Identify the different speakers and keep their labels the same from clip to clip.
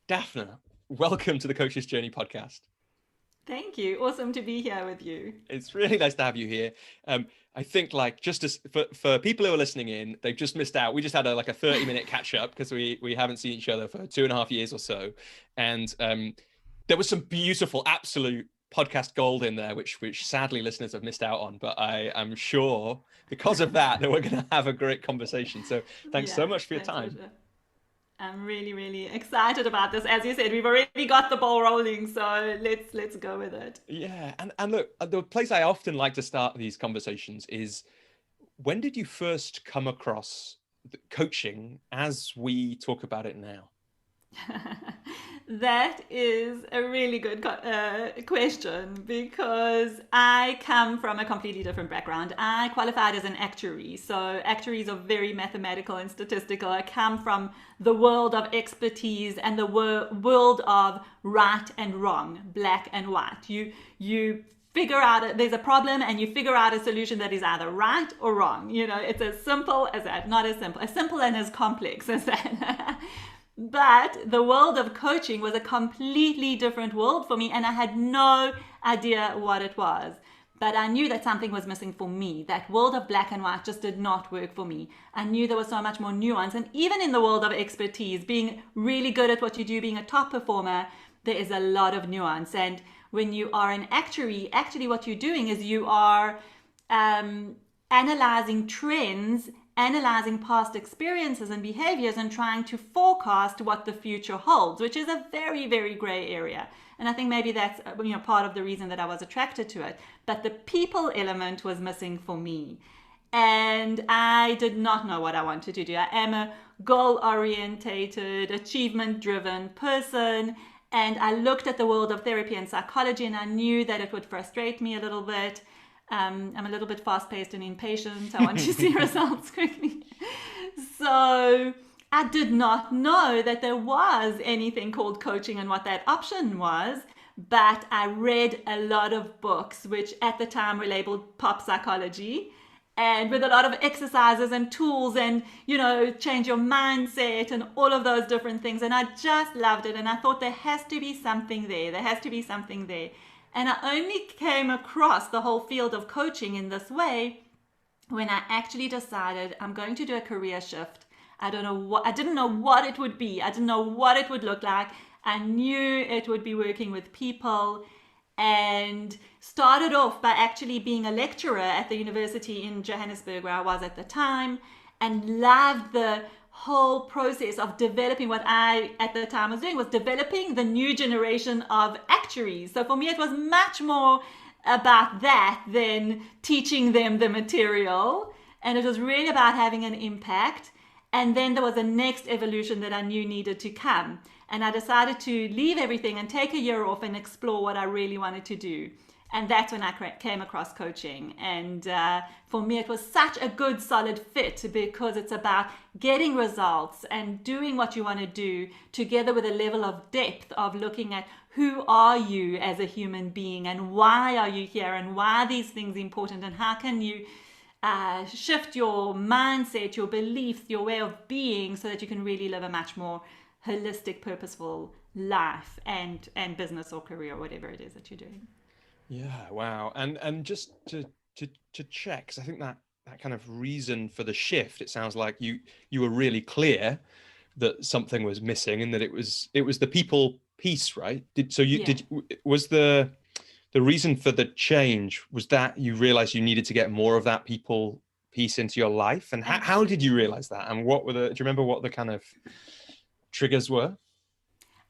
Speaker 1: Daphna, welcome to the Coach's Journey podcast.
Speaker 2: Thank you. Awesome to be here with you.
Speaker 1: It's really nice to have you here. I think just as for people who are listening in, they've just missed out. We just had a 30-minute catch up because we haven't seen each other for 2.5 years or so. And there was some beautiful, absolute podcast gold in there, which sadly listeners have missed out on. But I am sure because of that we're going to have a great conversation. So thanks so
Speaker 2: Yeah,
Speaker 1: much for your
Speaker 2: that's for
Speaker 1: time.
Speaker 2: sure. I'm really, really excited about this. As you said, we've already got the ball rolling, so let's go with it.
Speaker 1: Yeah, and look, the place I often like to start these conversations is, when did you first come across coaching as we talk about it now?
Speaker 2: That is a really good question because I come from a completely different background. I qualified as an actuary, so actuaries are very mathematical and statistical. I come from the world of expertise and the world of right and wrong, black and white. You figure out there's a problem and you figure out a solution that is either right or wrong. It's as simple as that, not as simple and as complex as that. But the world of coaching was a completely different world for me, and I had no idea what it was. But I knew that something was missing for me. That world of black and white just did not work for me. I knew there was so much more nuance. And even in the world of expertise, being really good at what you do, being a top performer, there is a lot of nuance. And when you are an actuary, actually what you're doing is you are analyzing trends, analyzing past experiences and behaviors, and trying to forecast what the future holds, which is a very, very gray area. And I think maybe that's part of the reason that I was attracted to it. But the people element was missing for me. And I did not know what I wanted to do. I am a goal-orientated, achievement-driven person. And I looked at the world of therapy and psychology, and I knew that it would frustrate me a little bit. I'm a little bit fast-paced and impatient. I want to see results quickly. So I did not know that there was anything called coaching and what that option was. But I read a lot of books, which at the time were labeled pop psychology, and with a lot of exercises and tools and, change your mindset and all of those different things. And I just loved it. And I thought there has to be something there. There has to be something there. And I only came across the whole field of coaching in this way when I actually decided I'm going to do a career shift. I didn't know what it would be. I didn't know what it would look like. I knew it would be working with people, and started off by actually being a lecturer at the university in Johannesburg, where I was at the time, and loved the whole process of developing. What I at the time was doing was developing the new generation of actuaries. So for me it was much more about that than teaching them the material, and it was really about having an impact. And then there was a next evolution that I knew needed to come, and I decided to leave everything and take a year off and explore what I really wanted to do. And that's when I came across coaching. And for me, it was such a good, solid fit, because it's about getting results and doing what you want to do, together with a level of depth of looking at who are you as a human being, and why are you here, and why are these things important, and how can you shift your mindset, your beliefs, your way of being, so that you can really live a much more holistic, purposeful life and business or career, or whatever it is that you're doing.
Speaker 1: Yeah, wow. And just to check, because I think that kind of reason for the shift, it sounds like you were really clear that something was missing, and that it was the people piece, right?
Speaker 2: Yeah.
Speaker 1: Was the reason for the change, was that you realized you needed to get more of that people piece into your life? And how did you
Speaker 2: Absolutely.
Speaker 1: realize that? And do you remember what the kind of triggers were?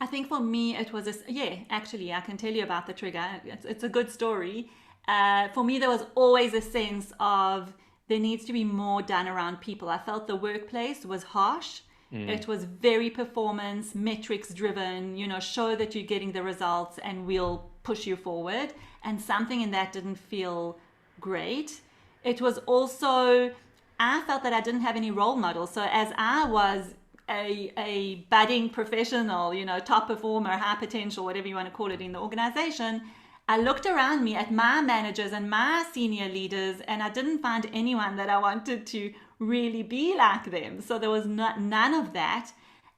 Speaker 2: I think for me it was yeah, actually I can tell you about the trigger. It's a good story. For me there was always a sense of there needs to be more done around people. I felt the workplace was harsh.
Speaker 1: Mm.
Speaker 2: It was very performance, metrics driven, show that you're getting the results and we'll push you forward. And something in that didn't feel great. It was also, I felt that I didn't have any role models. So as I was a budding professional, top performer, high potential, whatever you want to call it, in the organization, I looked around me at my managers and my senior leaders, and I didn't find anyone that I wanted to really be like them. So there was none of that.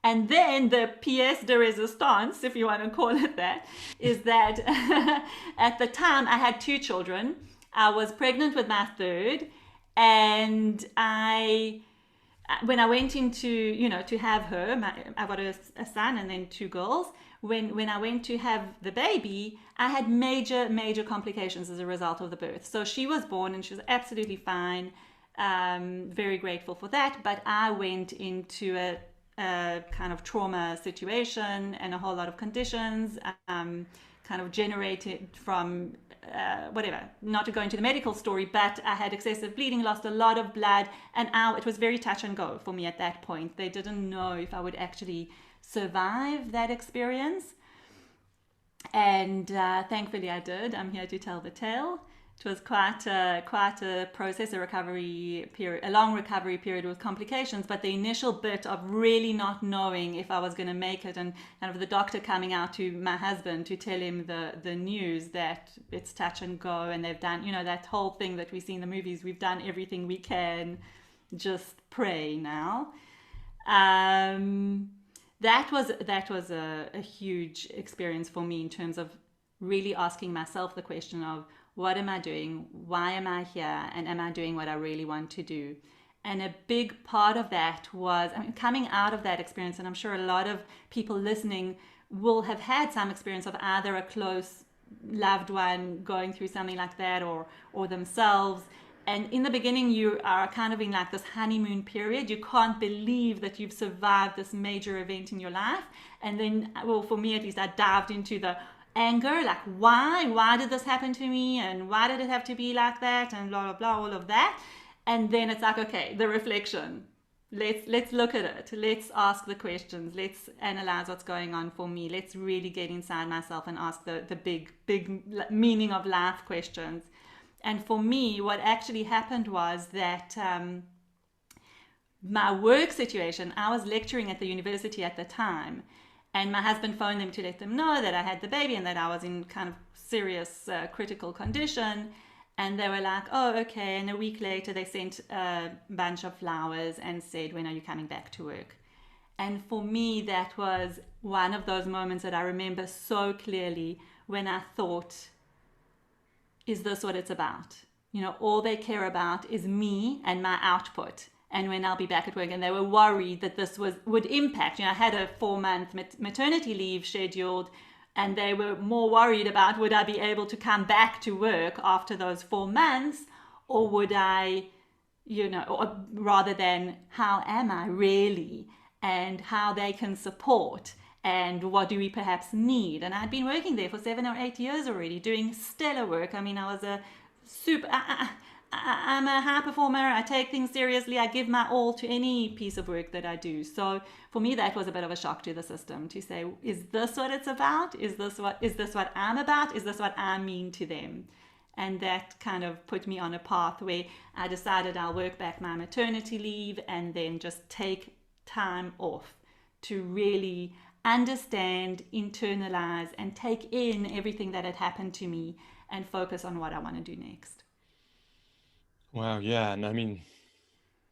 Speaker 2: And then the pièce de résistance, if you want to call it that, is that at the time I had 2 children. I was pregnant with my third, and when I went into, to have her, I got a son and then 2 girls. When I went to have the baby, I had major complications as a result of the birth. So she was born and she was absolutely fine. Very grateful for that. But I went into a kind of trauma situation and a whole lot of conditions, kind of generated from whatever, not to go into the medical story, but I had excessive bleeding, lost a lot of blood, and it was very touch and go for me at that point. They didn't know if I would actually survive that experience. And thankfully I did. I'm here to tell the tale. It was quite a process, a recovery period, a long recovery period with complications. But the initial bit of really not knowing if I was going to make it, and kind of the doctor coming out to my husband to tell him the news that it's touch and go, and they've done, that whole thing that we see in the movies. We've done everything we can, just pray now. That was a huge experience for me in terms of really asking myself the question of, what am I doing? Why am I here? And am I doing what I really want to do? And a big part of that was, coming out of that experience, and I'm sure a lot of people listening will have had some experience of either a close loved one going through something like that, or themselves. And in the beginning, you are kind of in like this honeymoon period. You can't believe that you've survived this major event in your life. And then, well, for me at least, I dived into the anger, like why did this happen to me, and why did it have to be like that, and blah blah blah, all of that. And then it's like, okay, the reflection, let's look at it, let's ask the questions, let's analyze what's going on for me, let's really get inside myself and ask the big meaning of life questions. And for me, what actually happened was that my work situation, I was lecturing at the university at the time, and my husband phoned them to let them know that I had the baby and that I was in kind of serious critical condition. And they were like, oh, okay. And a week later, they sent a bunch of flowers and said, when are you coming back to work? And for me, that was one of those moments that I remember so clearly, when I thought, is this what it's about? All they care about is me and my output, and when I'll be back at work. And they were worried that this would impact. I had a 4-month maternity leave scheduled, and they were more worried about, would I be able to come back to work after those 4 months, or would I, or rather than how am I really, and how they can support, and what do we perhaps need. And I'd been working there for 7 or 8 years already, doing stellar work. I was a super... I'm a high performer. I take things seriously. I give my all to any piece of work that I do. So for me, that was a bit of a shock to the system, to say, is this what it's about? Is this what I'm about? Is this what I mean to them? And that kind of put me on a path where I decided I'll work back my maternity leave and then just take time off to really understand, internalize, and take in everything that had happened to me, and focus on what I want to do next.
Speaker 1: Wow, yeah. And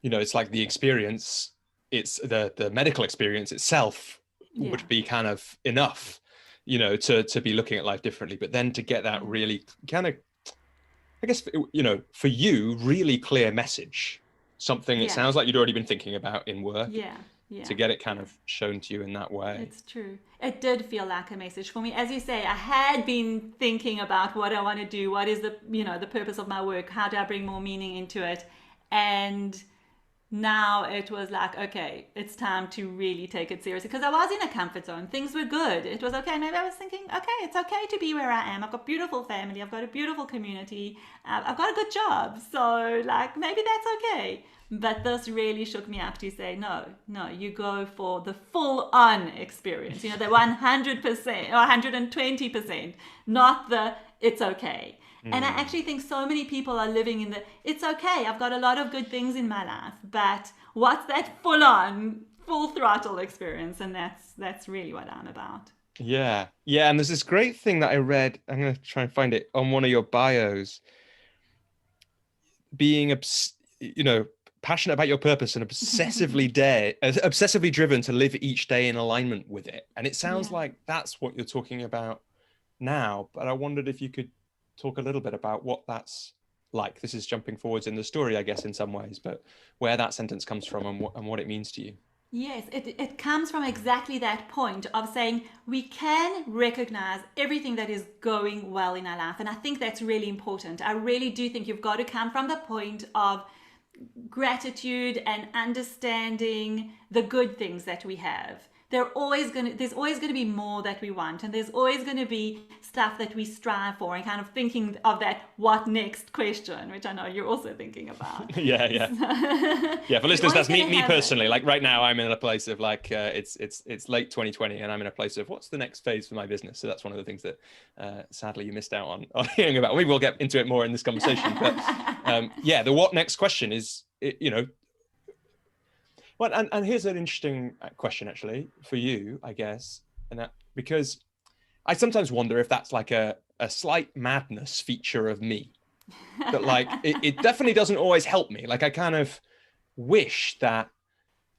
Speaker 1: it's like the experience, it's the medical experience itself would be kind of enough, to be looking at life differently. But then to get that really kind of, I guess, for you, really clear message, something it sounds like you'd already been thinking about in work. To get it kind of shown to you in that way.
Speaker 2: It's true. It did feel like a message for me. As you say, I had been thinking about what I want to do, what is the purpose of my work, how do I bring more meaning into it. And now it was like, okay, it's time to really take it seriously, because I was in a comfort zone. Things were good. It was okay. Maybe I was thinking, okay, it's okay to be where I am. I've got a beautiful family. I've got a beautiful community. I've got a good job. So maybe that's okay. But this really shook me up to say, no, you go for the full-on experience, the 100% or 120%, not the it's okay. And I actually think so many people are living in the, it's okay, I've got a lot of good things in my life, but what's that full-on, full throttle experience? And that's really what I'm about.
Speaker 1: Yeah. And there's this great thing that I read, I'm going to try and find it, on one of your bios, being passionate about your purpose and obsessively driven to live each day in alignment with it. And it sounds like that's what you're talking about now. But I wondered if you could talk a little bit about what that's like. This is jumping forwards in the story, I guess, in some ways, but where that sentence comes from and what it means to you.
Speaker 2: Yes, it comes from exactly that point of saying we can recognize everything that is going well in our life. And I think that's really important. I really do think you've got to come from the point of gratitude and understanding the good things that we have. There's always going to be more that we want, and there's always going to be stuff that we strive for, and kind of thinking of that what next question, which I know you're also thinking about.
Speaker 1: Yeah. For listeners, that's me personally. Like right now, I'm in a place of like it's late 2020, and I'm in a place of what's the next phase for my business. So that's one of the things that sadly you missed out on hearing about. Maybe we'll get into it more in this conversation. But the what next question is, Well, and here's an interesting question actually for you, I guess, and that because I sometimes wonder if that's like a slight madness feature of me, that like it definitely doesn't always help me. Like I kind of wish that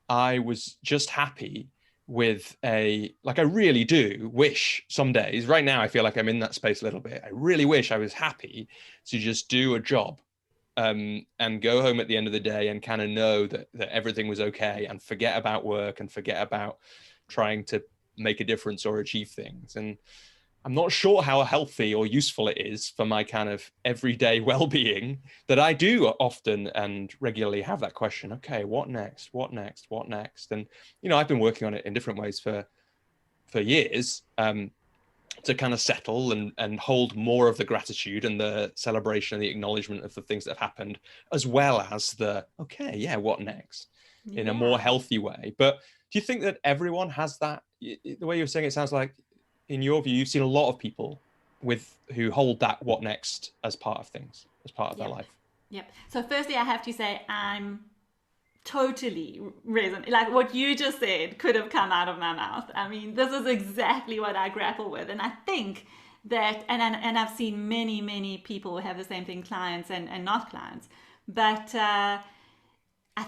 Speaker 1: I was just happy with I really do wish some days. Right now, I feel like I'm in that space a little bit. I really wish I was happy to just do a job. And go home at the end of the day and kind of know that everything was okay, and forget about work and forget about trying to make a difference or achieve things. And I'm not sure how healthy or useful it is for my kind of everyday well-being that I do often and regularly have that question, okay, what next? What next? What next? And, I've been working on it in different ways for years. To kind of settle and hold more of the gratitude and the celebration and the acknowledgement of the things that have happened, as well as what next, in a more healthy way. But do you think that everyone has that? The way you're saying it sounds like, in your view, you've seen a lot of people who hold that what next as part of things, as part of their life.
Speaker 2: Yep. So firstly, I have to say I'm totally resonant. Like what you just said could have come out of my mouth. I mean, this is exactly what I grapple with. And I think that, and I've seen many people who have the same thing, clients and not clients. But I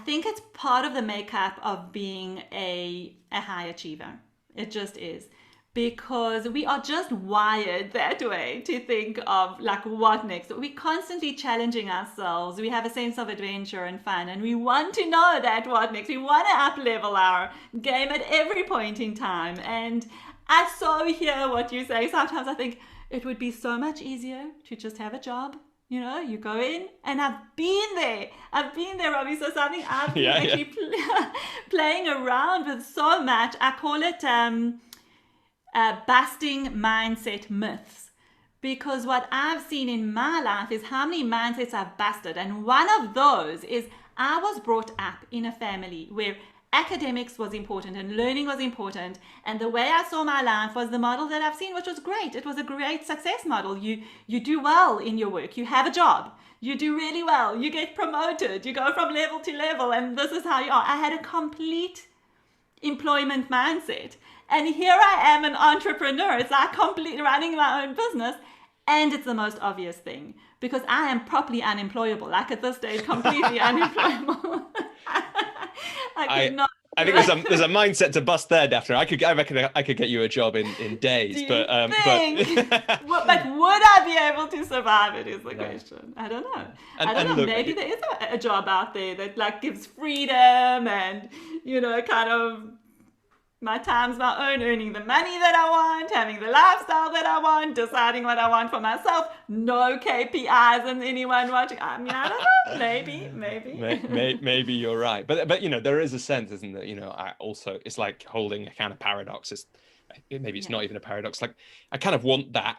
Speaker 2: think it's part of the makeup of being a high achiever. It just is. Because we are just wired that way to think of like what next. We're constantly challenging ourselves. We have a sense of adventure and fun, and we want to know that what next. We want to up-level our game at every point in time. And I so hear what you say. Sometimes I think it would be so much easier to just have a job. You go in, and I've been there, Robbie. So something I've been actually playing around with so much. I call it busting mindset myths, because what I've seen in my life is how many mindsets I've busted. And one of those is I was brought up in a family where academics was important and learning was important, and the way I saw my life was the model that I've seen, which was great. It was a great success model. You do well in your work, you have a job, you do really well, you get promoted, you go from level to level, and this is how you are. I had a complete employment mindset. And here I am, an entrepreneur. It's like completely running my own business. And it's the most obvious thing, because I am properly unemployable. Like at this stage, completely unemployable. I
Speaker 1: think there's a mindset to bust there, Daphna. I reckon I could get you a job in days. But
Speaker 2: but would I be able to survive it is the question. I don't know. I don't know. Look, maybe there is a job out there that like gives freedom and, kind of my time's my own, earning the money that I want, having the lifestyle that I want, deciding what I want for myself, no KPIs and anyone watching. I mean, I don't know, maybe.
Speaker 1: Maybe you're right. But there is a sense, isn't there? It's like holding a kind of paradox. Maybe it's not even a paradox. Like I kind of want that.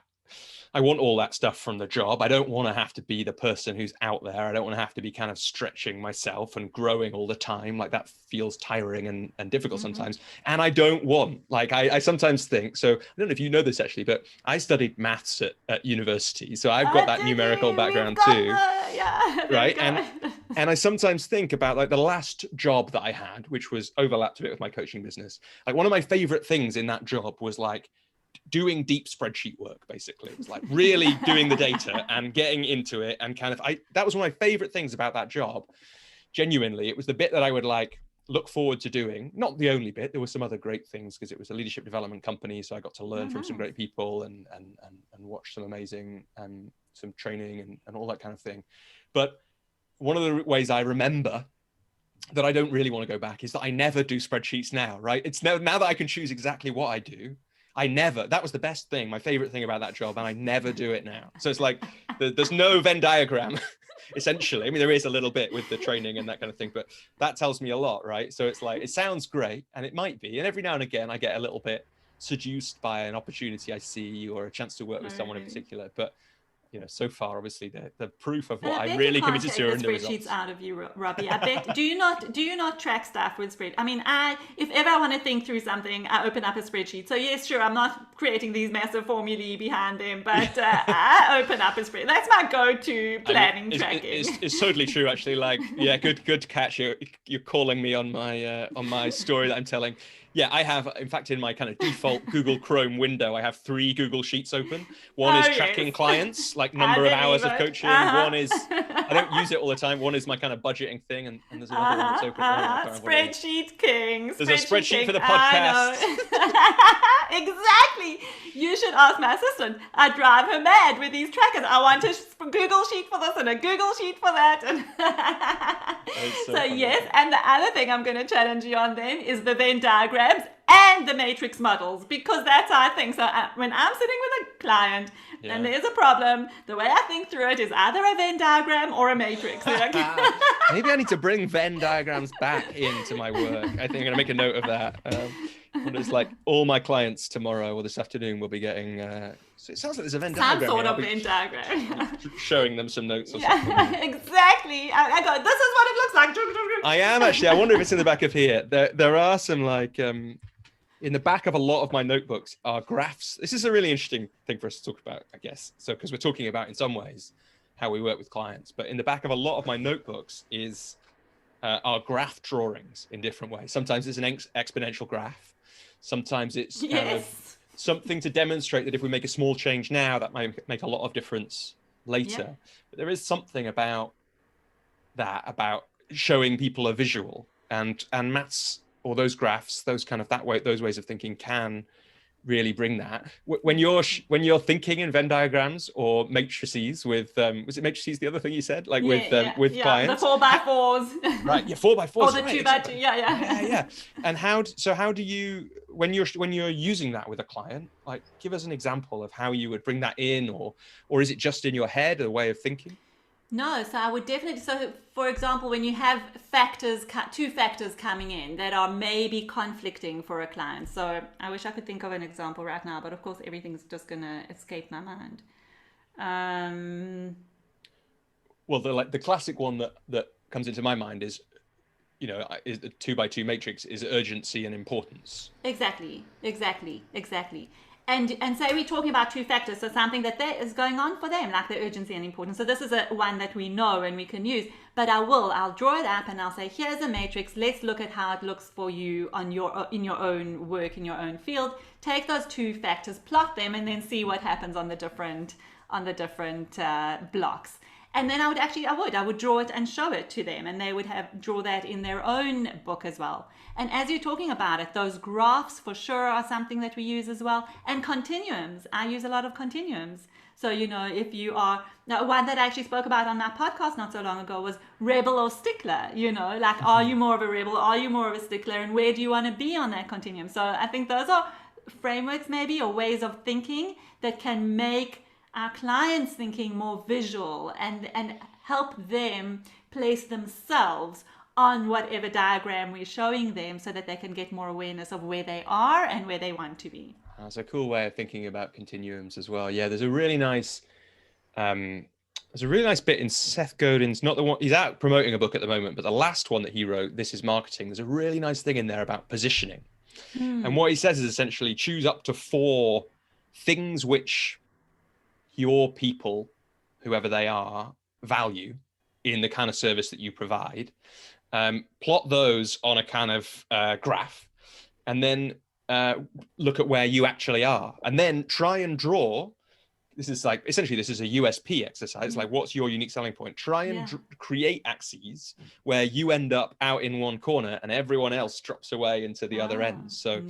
Speaker 1: I want all that stuff from the job. I don't want to have to be the person who's out there. I don't want to have to be kind of stretching myself and growing all the time. Like that feels tiring and difficult sometimes. And I don't want, like, I sometimes think, so I don't know if you know this actually, but I studied maths at university. So I've got that numerical background too. Right. And I sometimes think about like the last job that I had, which was overlapped a bit with my coaching business. Like one of my favorite things in that job was like doing deep spreadsheet work. Basically, it was like really doing the data and getting into it, and kind of that was one of my favorite things about that job. genuinely, it was the bit that I would like look forward to doing. Not the only bit. There were some other great things because it was a leadership development company, so I got to learn from some great people and watch some amazing some training and all that kind of thing. But one of the ways I remember that I don't really want to go back is that I never do spreadsheets now, right? It's now that I can choose exactly what I do. That was the best thing, my favorite thing about that job, and I never do it now. So it's like, there's no Venn diagram, essentially. I mean, there is a little bit with the training and that kind of thing, but that tells me a lot, right? So it's like, it sounds great, and it might be. And every now and again, I get a little bit seduced by an opportunity I see or a chance to work with someone in particular. But so far, obviously, the proof of what I'm really committed to are in the results.
Speaker 2: Out of you, Robbie. I bet. Do you not track stuff with spreadsheets? I mean, if ever I want to think through something, I open up a spreadsheet. So yes, sure, I'm not creating these massive formulae behind them, but I open up a spreadsheet. That's my go-to planning tracking.
Speaker 1: It's totally true, actually. Like, yeah, good catch. You're calling me on my story that I'm telling. Yeah, I have, in fact, in my kind of default Google Chrome window, I have 3 Google Sheets open. One is tracking clients, like number of hours of coaching. One is, I don't use it all the time. One is my kind of budgeting thing. And there's another one that's open.
Speaker 2: Spreadsheet king.
Speaker 1: There's a spreadsheet for the podcast.
Speaker 2: Exactly. You should ask my assistant. I drive her mad with these trackers. I want a Google Sheet for this and a Google Sheet for that. So yes, and the other thing I'm going to challenge you on then is the Venn diagrams and the matrix models, because that's how I think. So when I'm sitting with a client and there's a problem, the way I think through it is either a Venn diagram or a matrix.
Speaker 1: Maybe I need to bring Venn diagrams back into my work. I think I'm going to make a note of that. It's like all my clients tomorrow or this afternoon will be getting so it sounds like there's a Venn diagram.
Speaker 2: Some sort of Venn diagram.
Speaker 1: Showing them some notes or something.
Speaker 2: Exactly. I go, this is what it looks like.
Speaker 1: I am actually. I wonder if it's in the back of here. There are some like in the back of a lot of my notebooks are graphs. This is a really interesting thing for us to talk about, I guess. So because we're talking about in some ways how we work with clients, but in the back of a lot of my notebooks are graph drawings in different ways. Sometimes it's an exponential graph. Sometimes it's kind of something to demonstrate that if we make a small change now, that might make a lot of difference later. Yeah. But there is something about that, about showing people a visual, and maths or those graphs, those kind of those ways of thinking can really bring that. When you're thinking in Venn diagrams or matrices with was it matrices the other thing you said, like with clients,
Speaker 2: the 4x4s,
Speaker 1: right? Yeah, 4x4s
Speaker 2: or the 2x2,
Speaker 1: yeah. And how do you, when you're using that with a client, like give us an example of how you would bring that in, or is it just in your head, a way of thinking?
Speaker 2: No, so I would definitely, so for example, when you have two factors coming in that are maybe conflicting for a client. So I wish I could think of an example right now, but of course everything's just going to escape my mind.
Speaker 1: Well, the classic one that comes into my mind is, is the 2x2 matrix is urgency and importance.
Speaker 2: Exactly. And say we're talking about 2 factors, so something that is going on for them, like the urgency and importance. So this is one that we know and we can use, but I'll draw it up and I'll say, here's a matrix. Let's look at how it looks for you in your own work, in your own field. Take those 2 factors, plot them, and then see what happens on the different blocks. And then I would draw it and show it to them, and they would draw that in their own book as well. And as you're talking about it, those graphs for sure are something that we use as well. And continuums, I use a lot of continuums. So, if you are, one that I actually spoke about on my podcast not so long ago was rebel or stickler, like, are you more of a rebel? Are you more of a stickler? And where do you want to be on that continuum? So I think those are frameworks maybe, or ways of thinking that can make our clients thinking more visual and help them place themselves on whatever diagram we're showing them, so that they can get more awareness of where they are and where they want to be.
Speaker 1: That's a cool way of thinking about continuums as well. Yeah, there's a really nice bit in Seth Godin's, not the one, he's out promoting a book at the moment, but the last one that he wrote, This is Marketing, there's a really nice thing in there about positioning. And what he says is essentially choose up to 4 things which your people, whoever they are, value in the kind of service that you provide. Plot those on a kind of graph, and then look at where you actually are, and then try and draw this is like, essentially, this is a USP exercise. Like, what's your unique selling point? Try and create axes where you end up out in one corner and everyone else drops away into the other end. So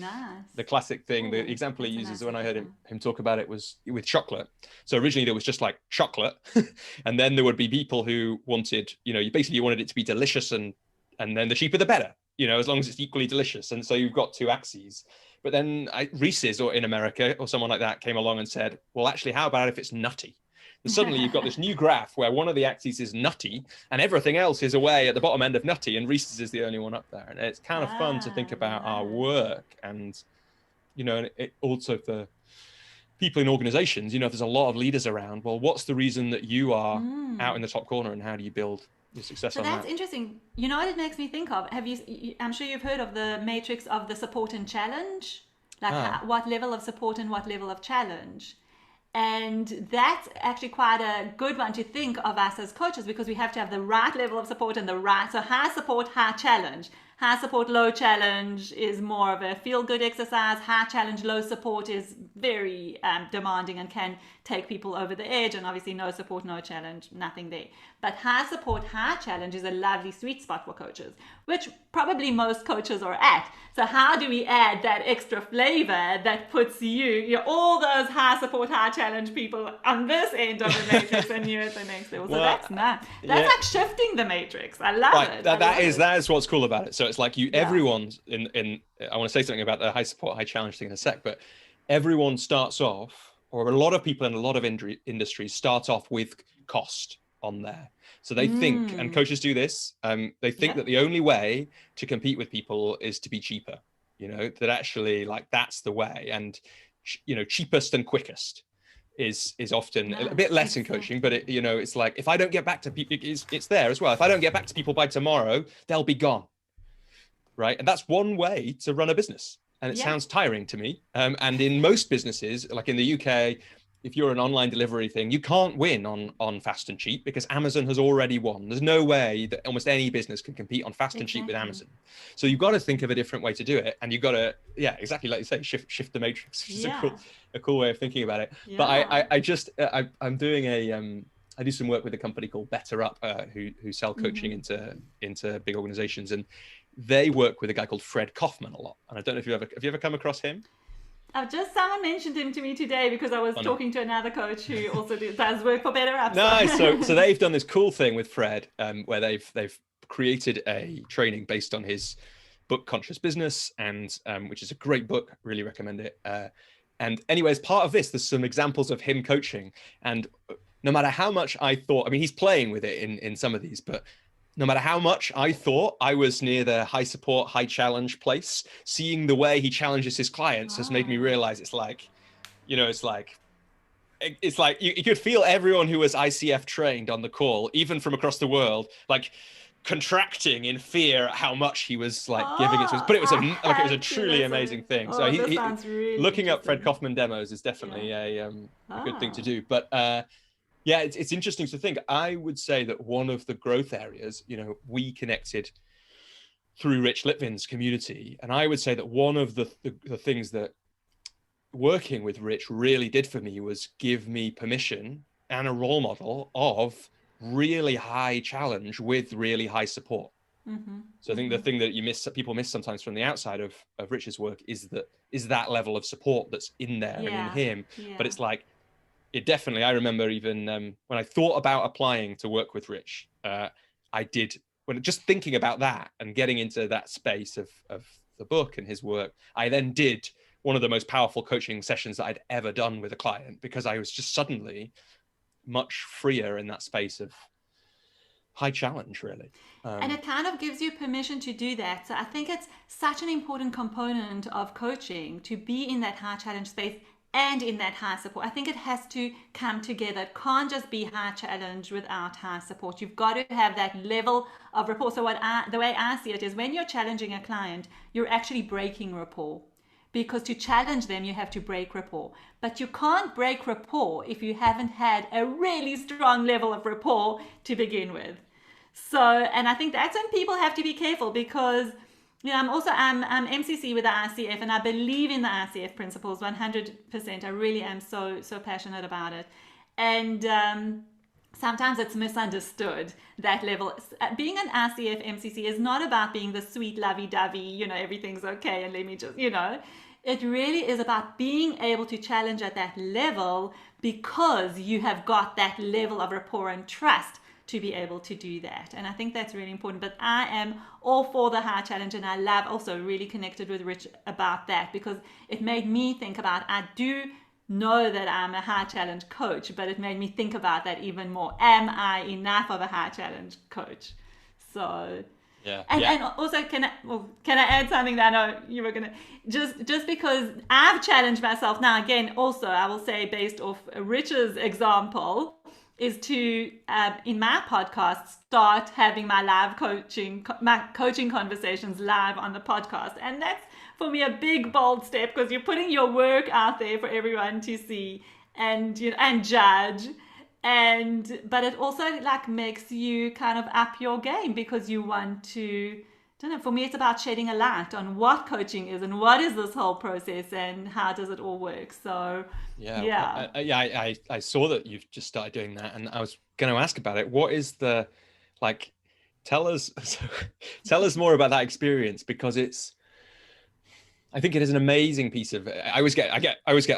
Speaker 1: the classic thing, the example he uses when I heard him talk about it was with chocolate. So originally there was just like chocolate, and then there would be people who wanted, you know, you wanted it to be delicious, and then the cheaper the better, you know, as long as it's equally delicious. And so you've got two axes. But then Reese's, or in America, or someone like that, came along and said, well, actually, how about if it's nutty? And suddenly you've got this new graph where one of the axes is nutty and everything else is away at the bottom end of nutty, and Reese's is the only one up there. And it's kind of fun to think about our work. And, you know, it also for people in organizations, you know, if there's a lot of leaders around, well, what's the reason that you are out in the top corner, and how do you build your success on that?
Speaker 2: So that's interesting. You know what it makes me think of? I'm sure you've heard of the matrix of the support and challenge, like what level of support and what level of challenge. And that's actually quite a good one to think of us as coaches, because we have to have the right level of support and so high support, high challenge. High support, low challenge is more of a feel-good exercise. High challenge, low support is very demanding and can take people over the edge. And obviously no support, no challenge, nothing there. But high support, high challenge is a lovely sweet spot for coaches, which probably most coaches are at. So how do we add that extra flavor that puts all those high support, high challenge people on this end of the matrix and you at the next level? So that's nice. That's like shifting the matrix. I love it.
Speaker 1: That is what's cool about it. So it's like everyone's in I want to say something about the high support, high challenge thing in a sec, but everyone starts off, or a lot of people in a lot of industries start off with cost on there. So they think, and coaches do this, they think that the only way to compete with people is to be cheaper, you know, that actually like that's the way. And, you know, cheapest and quickest is often a bit less in coaching, but it, you know, it's like, if I don't get back to people, it's there as well. If I don't get back to people by tomorrow, they'll be gone. Right. And that's one way to run a business. And it sounds tiring to me. And in most businesses, like in the UK, if you're an online delivery thing, you can't win on fast and cheap, because Amazon has already won. There's no way that almost any business can compete on fast and cheap with Amazon. So you've got to think of a different way to do it. And you've got to, exactly like you say, shift the matrix, which is a cool way of thinking about it. Yeah. But I'm doing I do some work with a company called Better Up, who sell coaching into big organizations. And they work with a guy called Fred Kaufman a lot. And I don't know if have you ever come across him?
Speaker 2: Someone mentioned him to me today, because I was talking to another coach who also does work for Better Up.
Speaker 1: Nice. So they've done this cool thing with Fred, where they've created a training based on his book Conscious Business, and which is a great book. Really recommend it. And anyway, as part of this, there's some examples of him coaching. And no matter how much I thought, I mean, he's playing with it in some of these, but no matter how much I thought I was near the high support, high challenge place, seeing the way he challenges his clients has made me realize it's like, you know, it's like you could feel everyone who was ICF trained on the call, even from across the world, like contracting in fear at how much he was like giving it to us. But it was a truly amazing thing. So really looking up Fred Kaufman demos is definitely a good thing to do. But it's interesting to think. I would say that one of the growth areas, you know, we connected through Rich Litvin's community. And I would say that one of the things that working with Rich really did for me was give me permission and a role model of really high challenge with really high support. So I think the thing that people miss sometimes from the outside of Rich's work is that level of support that's in there and in him. But it's like, it definitely, I remember even when I thought about applying to work with Rich, when just thinking about that and getting into that space of the book and his work, I then did one of the most powerful coaching sessions that I'd ever done with a client, because I was just suddenly much freer in that space of high challenge, really.
Speaker 2: And it kind of gives you permission to do that. So I think it's such an important component of coaching to be in that high challenge space and in that high support. I think it has to come together. It can't just be high challenge without high support. You've got to have that level of rapport. So the way I see it is, when you're challenging a client, you're actually breaking rapport. Because to challenge them, you have to break rapport. But you can't break rapport if you haven't had a really strong level of rapport to begin with. So, and I think that's when people have to be careful, because Yeah, I'm MCC with the ICF, and I believe in the ICF principles 100%. I really am so passionate about it, and sometimes it's misunderstood, that level. Being an ICF MCC is not about being the sweet lovey-dovey, everything's okay and let me just, it really is about being able to challenge at that level, because you have got that level of rapport and trust to be able to do that. And I think that's really important. But I am all for the high challenge, and I love, also really connected with Rich about that, because it made me think about, I do know that I'm a high challenge coach, but it made me think about that even more. Am I enough of a high challenge coach? So and also, can I add something that I know you were gonna, just because I've challenged myself now, again, also I will say, based off Rich's example, is to in my podcast start having my coaching conversations live on the podcast. And that's for me a big bold step, because you're putting your work out there for everyone to see and and judge. But it also makes you kind of up your game, because you want to, I don't know, for me it's about shedding a light on what coaching is and what is this whole process and how does it all work. So
Speaker 1: I saw that you've just started doing that, and I was going to ask about it. What is the, tell us more about that experience, because I think it is an amazing piece of, I always get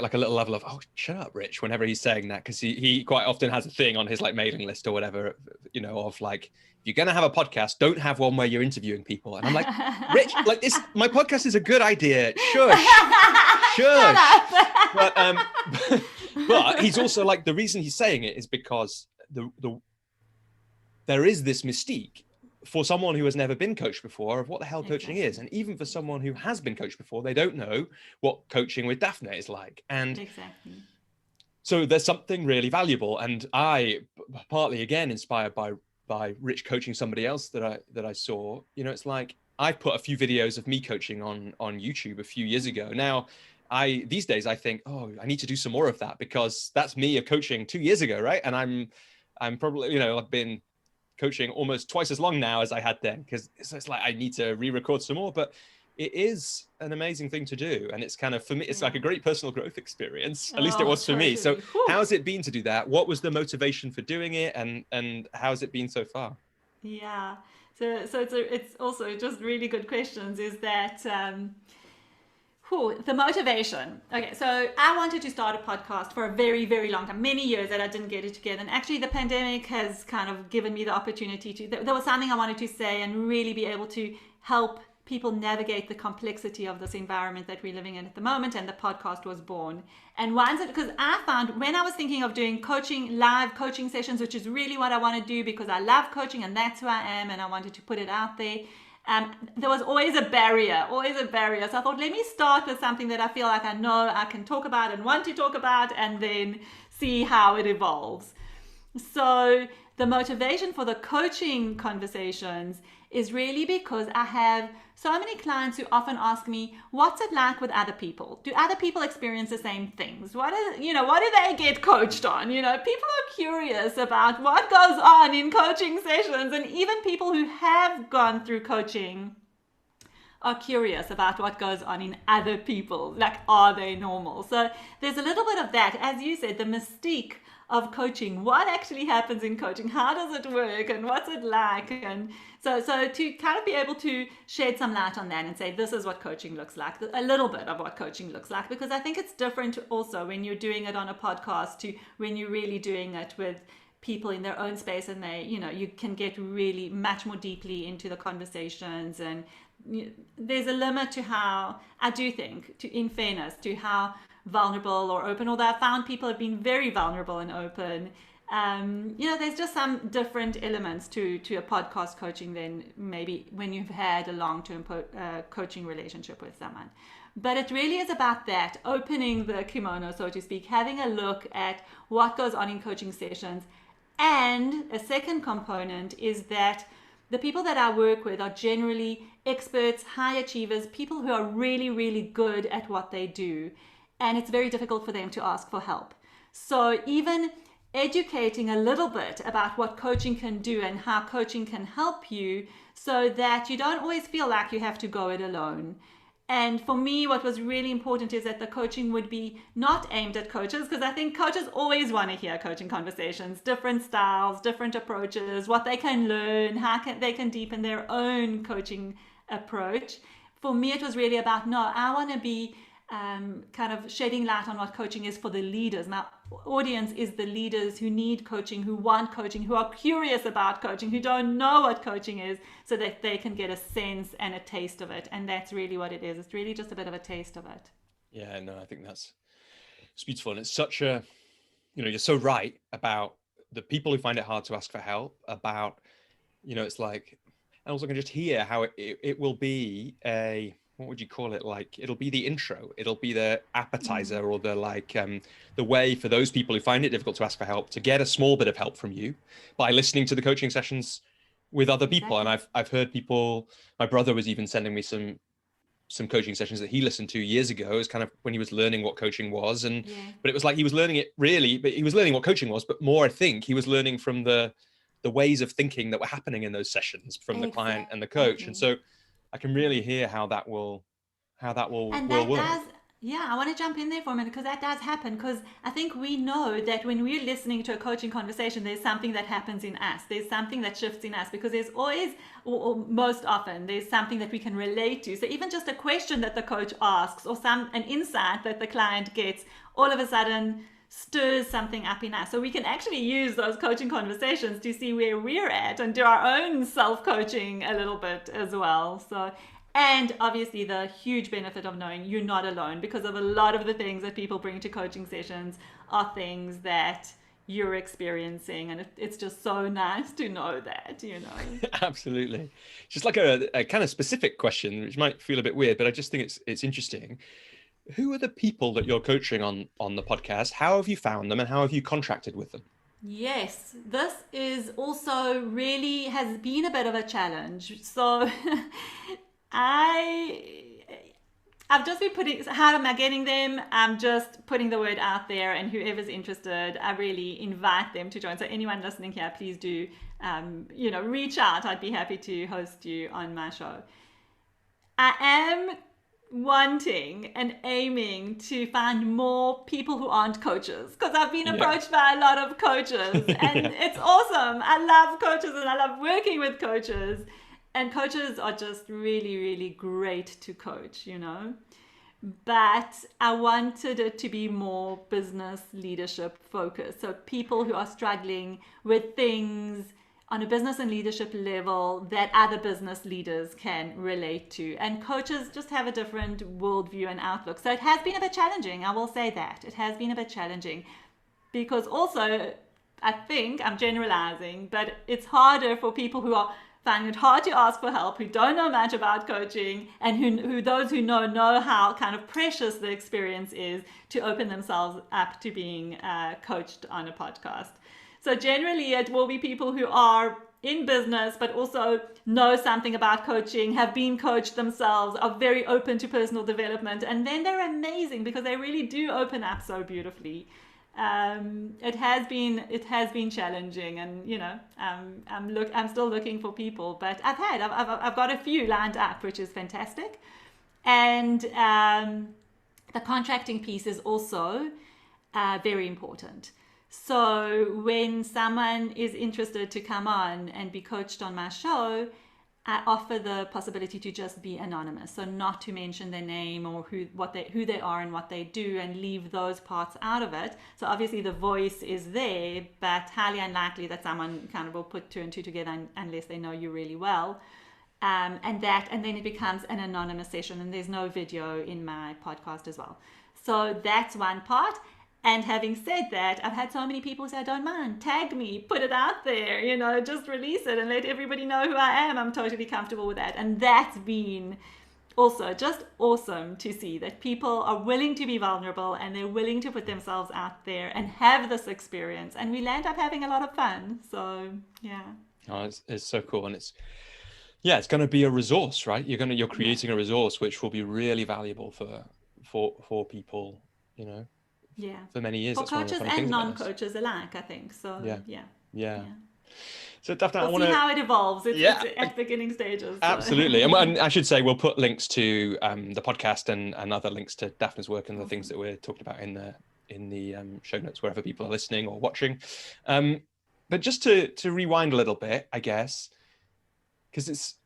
Speaker 1: like a little level of, oh, shut up, Rich, whenever he's saying that, because he quite often has a thing on his mailing list or whatever, of if you're going to have a podcast, don't have one where you're interviewing people. And I'm like, Rich, my podcast is a good idea. Shush. But he's also the reason he's saying it is because there is this mystique for someone who has never been coached before of what the hell coaching is. And even for someone who has been coached before, they don't know what coaching with Daphna is like. And so there's something really valuable. And I, partly again inspired by Rich coaching somebody else that I saw, it's I put a few videos of me coaching on YouTube a few years ago. Now, these days I think, oh, I need to do some more of that, because that's me of coaching 2 years ago, right? And I'm probably, I've been coaching almost twice as long now as I had then, because it's I need to re-record some more. But it is an amazing thing to do, and it's kind of, for me, it's a great personal growth experience. At least it was for me. So how's it been to do that? What was the motivation for doing it, and how's it been so far?
Speaker 2: Yeah, so it's also just really good questions. Is that the motivation? Okay, so I wanted to start a podcast for a very, very long time, many years, that I didn't get it together. And actually the pandemic has kind of given me the opportunity to, there was something I wanted to say and really be able to help people navigate the complexity of this environment that we're living in at the moment. And the podcast was born. And because I found, when I was thinking of doing live coaching sessions, which is really what I want to do, because I love coaching and that's who I am, and I wanted to put it out there, there was always a barrier. So I thought, let me start with something that I feel like I know I can talk about and want to talk about, and then see how it evolves. So the motivation for the coaching conversations is really because I have so many clients who often ask me, what's it like with other people? Do other people experience the same things? What do they get coached on? People are curious about what goes on in coaching sessions, and even people who have gone through coaching are curious about what goes on in other people. Are they normal? So there's a little bit of that. As you said, the mystique of coaching. What actually happens in coaching? How does it work? And what's it like? And so to kind of be able to shed some light on that and say, this is what coaching looks like, a little bit of what coaching looks like, because I think it's different also when you're doing it on a podcast to when you're really doing it with people in their own space, and you can get really much more deeply into the conversations. And there's a limit to how, I do think, in fairness, to how vulnerable or open, although I found people have been very vulnerable and open. There's just some different elements to a podcast coaching than maybe when you've had a long-term coaching relationship with someone. But it really is about that, opening the kimono, so to speak, having a look at what goes on in coaching sessions. And a second component is that the people that I work with are generally experts, high achievers, people who are really, really good at what they do. And it's very difficult for them to ask for help. So even educating a little bit about what coaching can do and how coaching can help you, so that you don't always feel like you have to go it alone. And for me, what was really important is that the coaching would be not aimed at coaches, because I think coaches always want to hear coaching conversations, different styles, different approaches, what they can learn, they can deepen their own coaching approach. For me, it was really about, no, I want to be kind of shedding light on what coaching is for the leaders. My audience is the leaders who need coaching, who want coaching, who are curious about coaching, who don't know what coaching is, so that they can get a sense and a taste of it. And that's really what it is. It's really just a bit of a taste of it.
Speaker 1: Yeah, no, I think it's beautiful. And it's such a, you're so right about the people who find it hard to ask for help, about, it's like, and also can just hear how it will be what would you call it? Like, it'll be the intro, it'll be the appetizer, or the way for those people who find it difficult to ask for help to get a small bit of help from you by listening to the coaching sessions with other people.
Speaker 2: Exactly.
Speaker 1: And I've heard people, my brother was even sending me some coaching sessions that he listened to years ago, as kind of when he was learning what coaching was. And, but it was like, he was learning it really, but he was learning what coaching was, but more, I think he was learning from the ways of thinking that were happening in those sessions from the client and the coach. And so I can really hear how that will work.
Speaker 2: Yeah, I want to jump in there for a minute, because that does happen. Because I think we know that when we're listening to a coaching conversation, there's something that happens in us. There's something that shifts in us, because there's always, or most often, there's something that we can relate to. So even just a question that the coach asks, or an insight that the client gets, all of a sudden stirs something up in us. So we can actually use those coaching conversations to see where we're at and do our own self-coaching a little bit as well. So, and obviously the huge benefit of knowing you're not alone, because of a lot of the things that people bring to coaching sessions are things that you're experiencing, and it's just so nice to know that,
Speaker 1: Absolutely. Just like a kind of specific question, which might feel a bit weird, but I just think it's interesting. Who are the people that you're coaching on the podcast? How have you found them, and how have you contracted with them?
Speaker 2: Yes, this is also really has been a bit of a challenge. So I've just been how am I getting them? I'm just putting the word out there, and whoever's interested, I really invite them to join. So anyone listening here, please do, reach out. I'd be happy to host you on my show. I am wanting and aiming to find more people who aren't coaches, because I've been approached by a lot of coaches, and it's awesome. I love coaches, and I love working with coaches. And coaches are just really, really great to coach, But I wanted it to be more business leadership focused. So people who are struggling with things on a business and leadership level that other business leaders can relate to. And coaches just have a different worldview and outlook. So it has been a bit challenging. I will say that. It has been a bit challenging, because also, I think I'm generalizing, but it's harder for people who are finding it hard to ask for help, who don't know much about coaching, and who those who know how kind of precious the experience is, to open themselves up to being coached on a podcast. So generally it will be people who are in business, but also know something about coaching, have been coached themselves, are very open to personal development, and then they're amazing because they really do open up so beautifully. It has been challenging, and I'm still looking for people, but I've got a few lined up, which is fantastic. And the contracting piece is also very important. So when someone is interested to come on and be coached on my show, I offer the possibility to just be anonymous, so not to mention their name or who they are and what they do, and leave those parts out of it. So obviously the voice is there, but highly unlikely that someone kind of will put two and two together unless they know you really well. And then it becomes an anonymous session, and there's no video in my podcast as well. So that's one part. And having said that, I've had so many people say, I don't mind, tag me, put it out there, just release it and let everybody know who I am. I'm totally comfortable with that. And that's been also just awesome to see that people are willing to be vulnerable, and they're willing to put themselves out there and have this experience. And we end up having a lot of fun. So, yeah.
Speaker 1: Oh, it's so cool. And it's going to be a resource, right? You're creating a resource which will be really valuable for people,
Speaker 2: Yeah.
Speaker 1: for many years.
Speaker 2: For
Speaker 1: That's one of the
Speaker 2: coaches
Speaker 1: funny
Speaker 2: and
Speaker 1: things about this.
Speaker 2: non-coaches alike, I think. So,
Speaker 1: Yeah.
Speaker 2: yeah.
Speaker 1: Yeah.
Speaker 2: Yeah.
Speaker 1: So Daphna, I
Speaker 2: We'll
Speaker 1: want
Speaker 2: see
Speaker 1: to,
Speaker 2: how it evolves. It's
Speaker 1: yeah,
Speaker 2: at beginning stages. So.
Speaker 1: absolutely. And I should say, we'll put links to the podcast and other links to Daphna's work and the things that we're talking about in the show notes, wherever people are listening or watching. But just to rewind a little bit, I guess, because it's,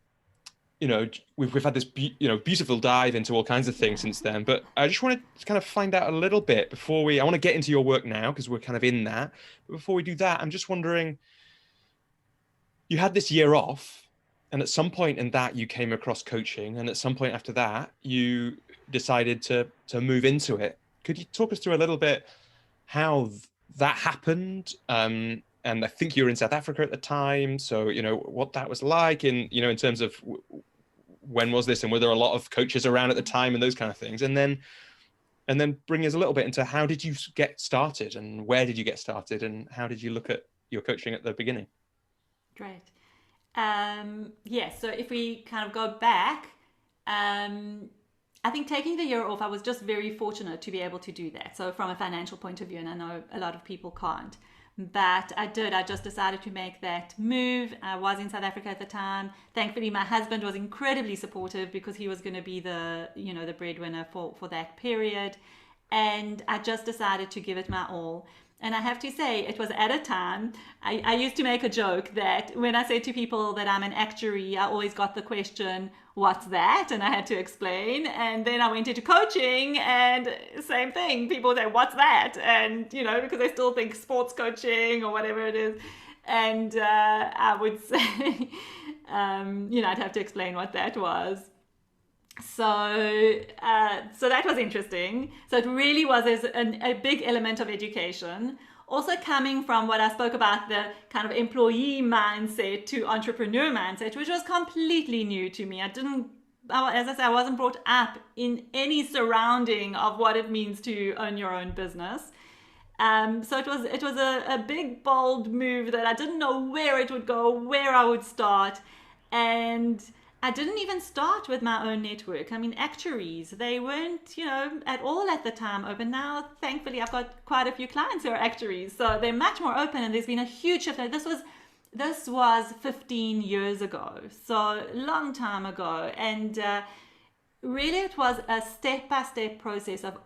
Speaker 1: we've had this beautiful dive into all kinds of things since then. But I just wanted to kind of find out a little bit before I want to get into your work now, because we're kind of in that. But before we do that, I'm just wondering, you had this year off, and at some point in that you came across coaching, and at some point after that you decided to move into it. Could you talk us through a little bit how that happened? And I think you were in South Africa at the time, so what that was like in terms of when was this, and were there a lot of coaches around at the time and those kind of things, and then bring us a little bit into how did you get started, and where did you get started, and how did you look at your coaching at the beginning?
Speaker 2: Great. So if we kind of go back, I think taking the year off, I was just very fortunate to be able to do that. So from a financial point of view, and I know a lot of people can't, but I did. I just decided to make that move. I was in South Africa at the time. Thankfully, my husband was incredibly supportive because he was going to be the breadwinner for that period. And I just decided to give it my all. And I have to say, it was at a time, I used to make a joke that when I said to people that I'm an actuary, I always got the question, what's that? And I had to explain. And then I went into coaching and same thing. People would say, what's that? And, because they still think sports coaching or whatever it is. And I would say, I'd have to explain what that was. So that was interesting. So it really was a big element of education. Also coming from what I spoke about, the kind of employee mindset to entrepreneur mindset, which was completely new to me. As I said, I wasn't brought up in any surrounding of what it means to own your own business. So it was a big, bold move that I didn't know where it would go, where I would start. And I didn't even start with my own network. I mean, actuaries, they weren't, at all at the time open. Now, thankfully, I've got quite a few clients who are actuaries, so they're much more open, and there's been a huge shift. This was 15 years ago, so long time ago. And really, it was a step-by-step process of,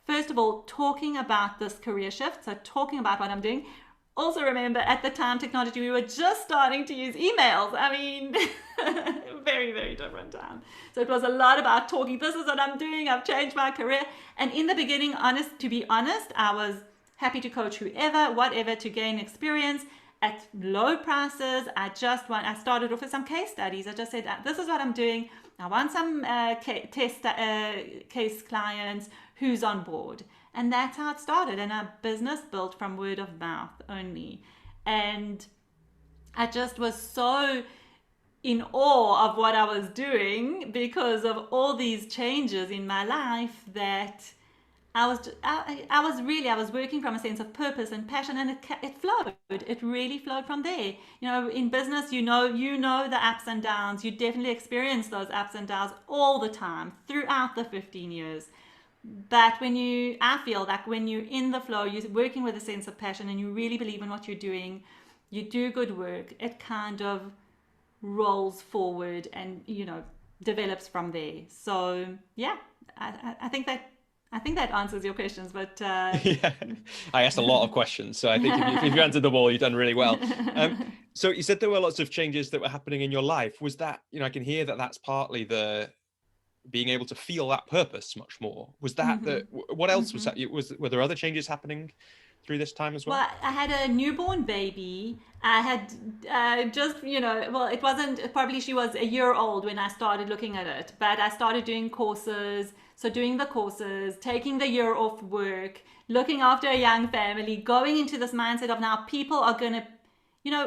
Speaker 2: first of all, talking about this career shift, so talking about what I'm doing. Also remember, at the time, technology, we were just starting to use emails. I mean, very, very different time. So it was a lot about talking. This is what I'm doing. I've changed my career. And in the beginning, to be honest, I was happy to coach whoever, whatever, to gain experience at low prices. I started off with some case studies. I just said, this is what I'm doing. I want some case clients. Who's on board? And that's how it started. And our business built from word of mouth only. And I just was so in awe of what I was doing because of all these changes in my life that I was working from a sense of purpose and passion, and it flowed. It really flowed from there. In business, you know the ups and downs. You definitely experience those ups and downs all the time throughout the 15 years. But I feel like when you're in the flow, you're working with a sense of passion and you really believe in what you're doing, you do good work, it kind of rolls forward and, develops from there. So, yeah, I think that answers your questions, but...
Speaker 1: Yeah, I asked a lot of questions, so I think if you answered them all, you've done really well. So you said there were lots of changes that were happening in your life. Was that, I can hear that that's partly the being able to feel that purpose much more. Was that what else was that? Were there other changes happening through this time as well?
Speaker 2: Well, I had a newborn baby. I had it wasn't, probably she was a year old when I started looking at it, but I started doing courses. So doing the courses, taking the year off work, looking after a young family, going into this mindset of now people are going to,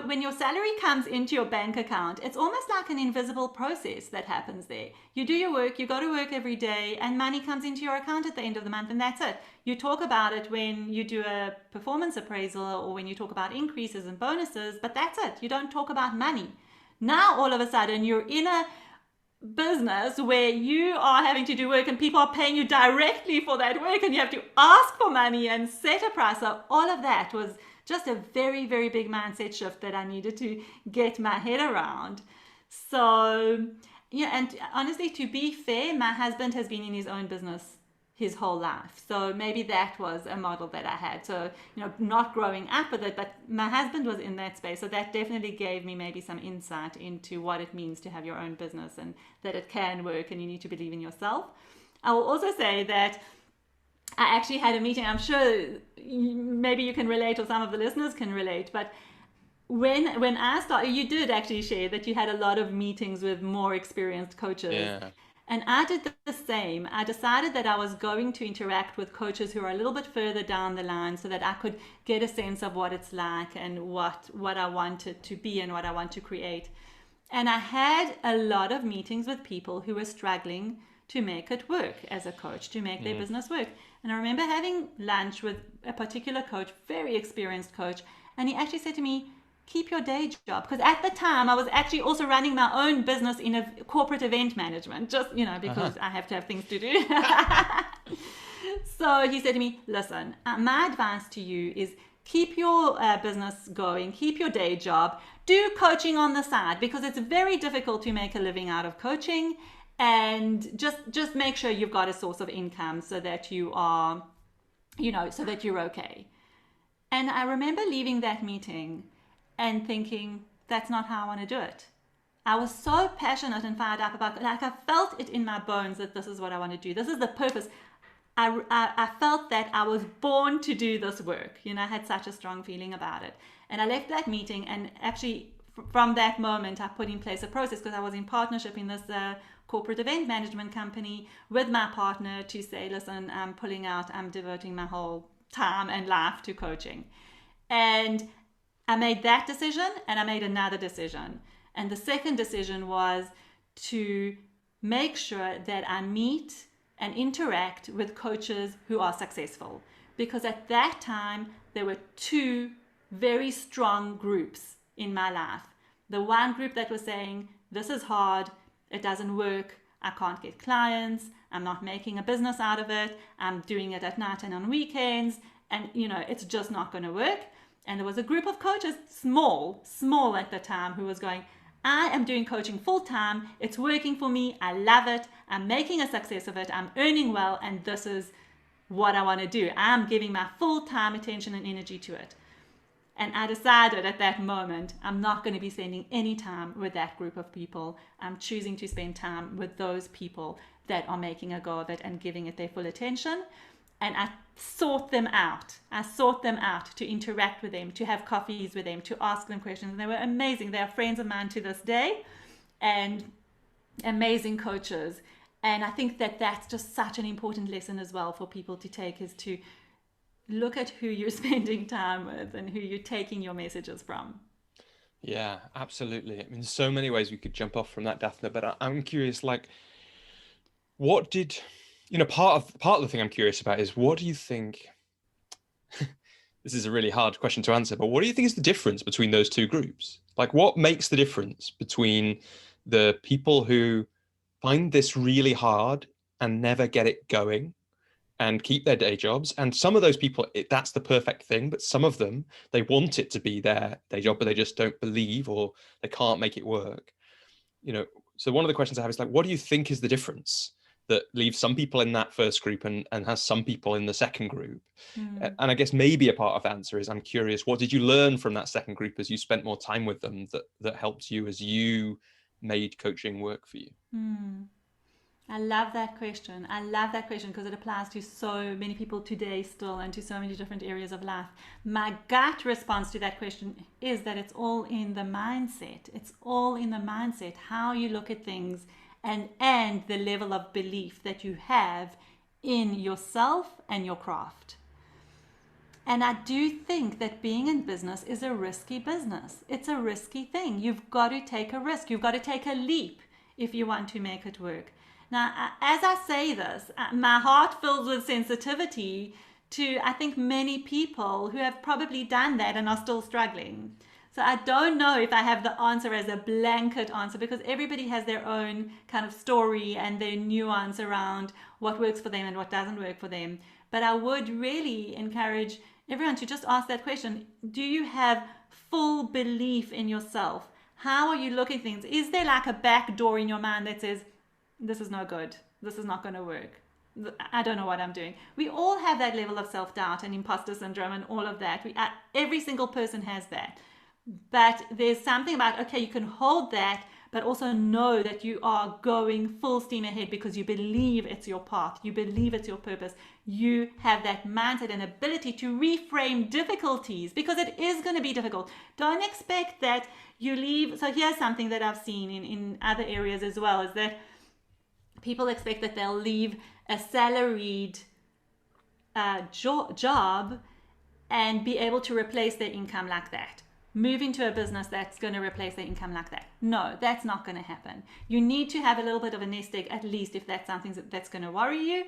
Speaker 2: when your salary comes into your bank account, it's almost like an invisible process that happens there. You do your work, you go to work every day, and money comes into your account at the end of the month, and that's it. You talk about it when you do a performance appraisal or when you talk about increases and bonuses, but that's it. You don't talk about money. Now, all of a sudden, you're in business where you are having to do work and people are paying you directly for that work and you have to ask for money and set a price. So all of that was just a very, very big mindset shift that I needed to get my head around. So, yeah, and honestly, to be fair, my husband has been in his own business his whole life. So maybe that was a model that I had. So, not growing up with it, but my husband was in that space. So that definitely gave me maybe some insight into what it means to have your own business and that it can work and you need to believe in yourself. I will also say that I actually had a meeting. I'm sure maybe you can relate or some of the listeners can relate, but when I started, you did actually share that you had a lot of meetings with more experienced coaches.
Speaker 1: Yeah.
Speaker 2: And I did the same. I decided that I was going to interact with coaches who are a little bit further down the line so that I could get a sense of what it's like and what I wanted to be and what I want to create. And I had a lot of meetings with people who were struggling to make it work as a coach, to make their business work. And I remember having lunch with a particular coach, very experienced coach, and he actually said to me, keep your day job. Because at the time, I was actually also running my own business in a corporate event management, just, because I have to have things to do. So he said to me, listen, my advice to you is keep your business going, keep your day job, do coaching on the side, because it's very difficult to make a living out of coaching. And just make sure you've got a source of income so that you are, so that you're okay. And I remember leaving that meeting and thinking, that's not how I want to do it. I was so passionate and fired up about it. Like I felt it in my bones that this is what I want to do. This is the purpose. I felt that I was born to do this work. I had such a strong feeling about it. And I left that meeting, and actually from that moment, I put in place a process because I was in partnership in this corporate event management company with my partner to say, listen, I'm pulling out, I'm devoting my whole time and life to coaching. And I made that decision and I made another decision. And the second decision was to make sure that I meet and interact with coaches who are successful. Because at that time, there were two very strong groups in my life. The one group that was saying, this is hard, it doesn't work, I can't get clients, I'm not making a business out of it, I'm doing it at night and on weekends, and it's just not going to work. And there was a group of coaches, small at the time, who was going, I am doing coaching full time. It's working for me. I love it. I'm making a success of it. I'm earning well. And this is what I want to do. I'm giving my full time attention and energy to it. And I decided at that moment, I'm not going to be spending any time with that group of people. I'm choosing to spend time with those people that are making a go of it and giving it their full attention. And I sought them out. I sought them out to interact with them, to have coffees with them, to ask them questions. And they were amazing. They are friends of mine to this day and amazing coaches. And I think that that's just such an important lesson as well for people to take, is to look at who you're spending time with and who you're taking your messages from.
Speaker 1: Yeah, absolutely. I mean, there's so many ways we could jump off from that, Daphna, but I'm curious, like, what did... part of the thing I'm curious about is, what do you think, this is a really hard question to answer, but what do you think is the difference between those two groups? Like, what makes the difference between the people who find this really hard and never get it going and keep their day jobs, and some of those people, that's the perfect thing, but some of them, they want it to be their day job, but they just don't believe, or they can't make it work. So one of the questions I have is, like, what do you think is the difference that leaves some people in that first group and has some people in the second group? And I guess maybe a part of the answer is, I'm curious, what did you learn from that second group as you spent more time with them that helped you as you made coaching work for you?
Speaker 2: I love that question. I love that question because it applies to so many people today still, and to so many different areas of life. My gut response to that question is that it's all in the mindset. It's all in the mindset, how you look at things, and the level of belief that you have in yourself and your craft. And I do think that being in business is a risky business. It's a risky thing. You've got to take a risk. You've got to take a leap if you want to make it work. Now, as I say this, my heart fills with sensitivity to, I think, many people who have probably done that and are still struggling. So I don't know if I have the answer as a blanket answer, because everybody has their own kind of story and their nuance around what works for them and what doesn't work for them. But I would really encourage everyone to just ask that question. Do you have full belief in yourself? How are you looking at things? Is there like a back door in your mind that says, this is no good, this is not going to work, I don't know what I'm doing? We all have that level of self-doubt and imposter syndrome and all of that. Every single person has that. But there's something about, okay, you can hold that, but also know that you are going full steam ahead because you believe it's your path. You believe it's your purpose. You have that mindset and ability to reframe difficulties, because it is going to be difficult. Don't expect that you leave. So here's something that I've seen in other areas as well, is that people expect that they'll leave a salaried job and be able to replace their income like that. Move into a business that's going to replace their income like that. No, that's not going to happen. You need to have a little bit of a nest egg, at least, if that's something that's going to worry you.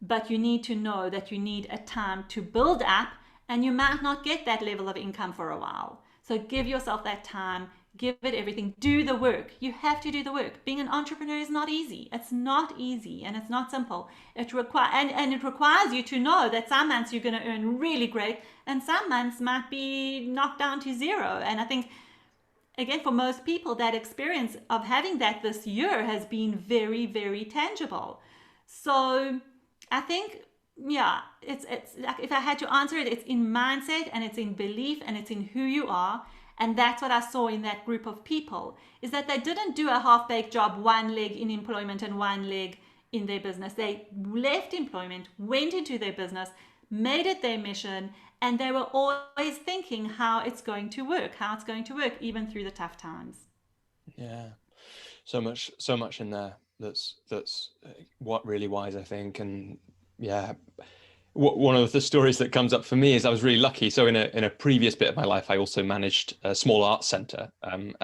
Speaker 2: But you need to know that you need a time to build up, and you might not get that level of income for a while. So give yourself that time. Give it everything. Do the work. You have to do the work. Being an entrepreneur is not easy. It's not easy, and it's not simple. It requires you to know that some months you're going to earn really great, and some months might be knocked down to zero. And I think, again, for most people, that experience of having that this year has been very, very tangible. So I think, yeah, it's like, if I had to answer it, it's in mindset, and it's in belief, and it's in who you are. And that's what I saw in that group of people, is that they didn't do a half-baked job, one leg in employment and one leg in their business. They left employment, went into their business, made it their mission, and they were always thinking how it's going to work, even through the tough times.
Speaker 1: Yeah, so much in there that's what really wise, I think. And yeah, one of the stories that comes up for me is I was really lucky. So in a previous bit of my life, I also managed a small arts center, and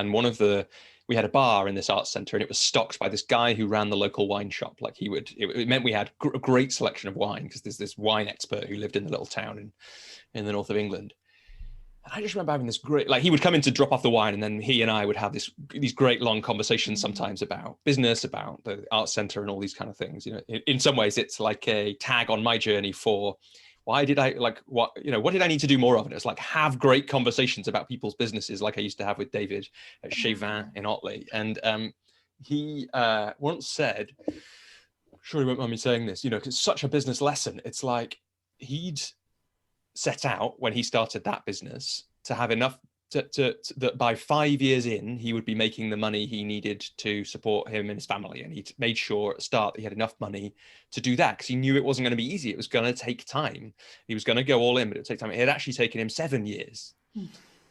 Speaker 1: we had a bar in this arts center, and it was stocked by this guy who ran the local wine shop. Like it meant we had a great selection of wine, because there's this wine expert who lived in the little town in the north of England. And I just remember having this great, like, he would come in to drop off the wine, and then he and I would have these great long conversations, sometimes about business, about the art center, and all these kind of things. You know, in some ways, it's like a tag on my journey for what did I need to do more of? And it's like, have great conversations about people's businesses, like I used to have with David at Chevin in Otley. And he once said, sure he won't mind me saying this, because it's such a business lesson. It's like, he'd set out when he started that business to have enough that by 5 years in, he would be making the money he needed to support him and his family. And he made sure at the start that he had enough money to do that, because he knew it wasn't going to be easy. It was going to take time. He was going to go all in, but it would take time. It had actually taken him 7 years.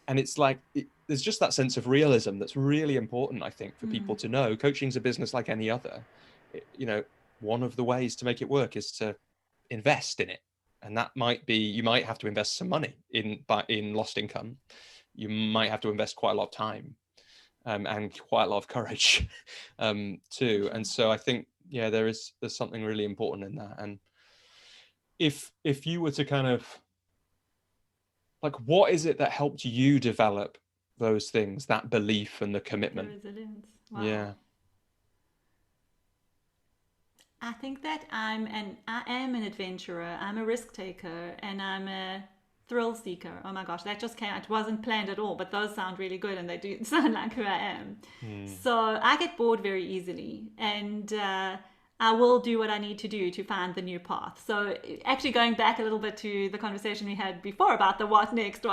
Speaker 1: And it's like, there's just that sense of realism that's really important, I think, for people to know. Coaching's a business like any other. One of the ways to make it work is to invest in it. And that might be, you might have to invest some money in lost income. You might have to invest quite a lot of time and quite a lot of courage too. And so I think, yeah, there's something really important in that. And if you were to kind of, like, what is it that helped you develop those things, that belief and the commitment?
Speaker 2: The resilience. Wow.
Speaker 1: Yeah.
Speaker 2: I think that I am an adventurer, I'm a risk taker, and I'm a thrill seeker. Oh my gosh, that just came, it wasn't planned at all, but those sound really good, and they do sound like who I am. So I get bored very easily, and I will do what I need to do to find the new path. So actually, going back a little bit to the conversation we had before about the what next,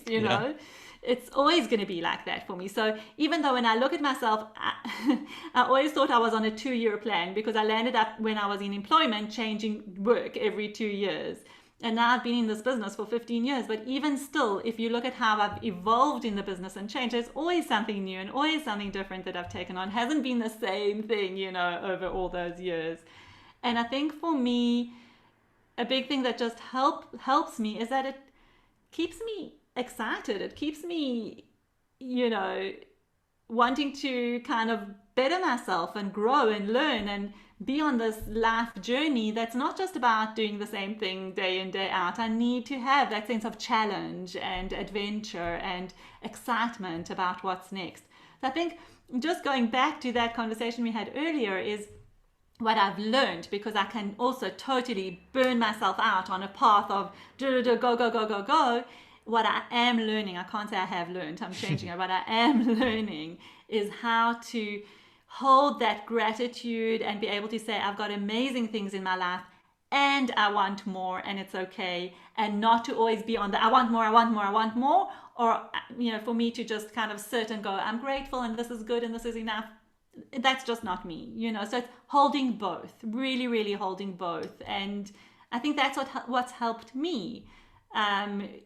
Speaker 2: you know, it's always going to be like that for me. So even though when I look at myself, I always thought I was on a 2-year plan, because I landed up, when I was in employment, changing work every 2 years. And now I've been in this business for 15 years. But even still, if you look at how I've evolved in the business and changed, there's always something new and always something different that I've taken on. It hasn't been the same thing, over all those years. And I think for me, a big thing that just helps me is that it keeps me excited. It keeps me, wanting to kind of better myself and grow and learn and be on this life journey that's not just about doing the same thing day in, day out. I need to have that sense of challenge and adventure and excitement about what's next. So I think just going back to that conversation we had earlier is what I've learned, because I can also totally burn myself out on a path of go, go, go, go, go. What I am learning, I can't say I have learned, I'm changing it. What I am learning is how to hold that gratitude and be able to say, I've got amazing things in my life and I want more, and it's okay. And not to always be on the I want more, I want more, I want more. Or, for me to just kind of sit and go, I'm grateful and this is good and this is enough. That's just not me, So it's holding both, really, really holding both. And I think that's what's helped me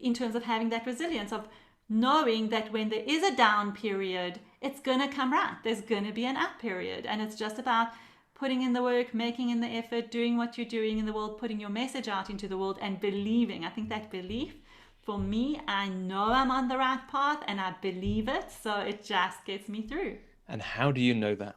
Speaker 2: in terms of having that resilience of knowing that when there is a down period, it's going to come right. There's going to be an up period. And it's just about putting in the work, making in the effort, doing what you're doing in the world, putting your message out into the world and believing. I think that belief, for me, I know I'm on the right path and I believe it. So it just gets me through.
Speaker 1: And how do you know that?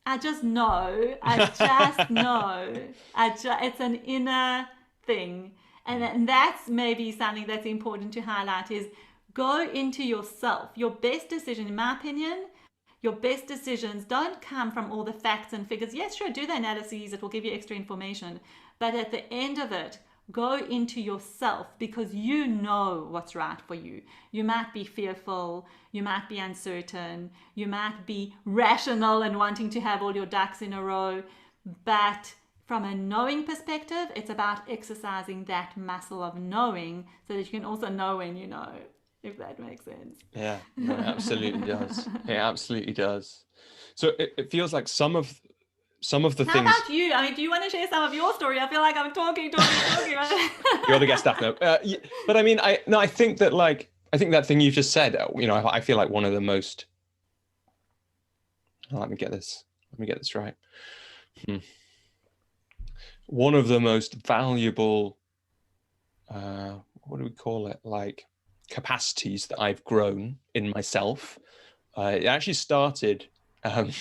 Speaker 2: I just know. I just know. It's an inner thing. And that's maybe something that's important to highlight is go into yourself. Your best decision, in my opinion, your best decisions don't come from all the facts and figures. Yes, sure, do the analyses. It will give you extra information. But at the end of it, go into yourself, because you know what's right for you. You might be fearful, you might be uncertain, you might be rational and wanting to have all your ducks in a row, but from a knowing perspective, it's about exercising that muscle of knowing so that you can also know when you know, if that makes sense.
Speaker 1: Yeah, no, it absolutely does. It absolutely does. So it feels like some of the
Speaker 2: How
Speaker 1: things.
Speaker 2: about you? I mean, do you want to share some of your story? I feel like I'm talking.
Speaker 1: You're the guest, Daphna. But I mean, I think that thing you've just said, I feel like one of the most, let me get this right. One of the most valuable, what do we call it? Like capacities that I've grown in myself. It actually started, in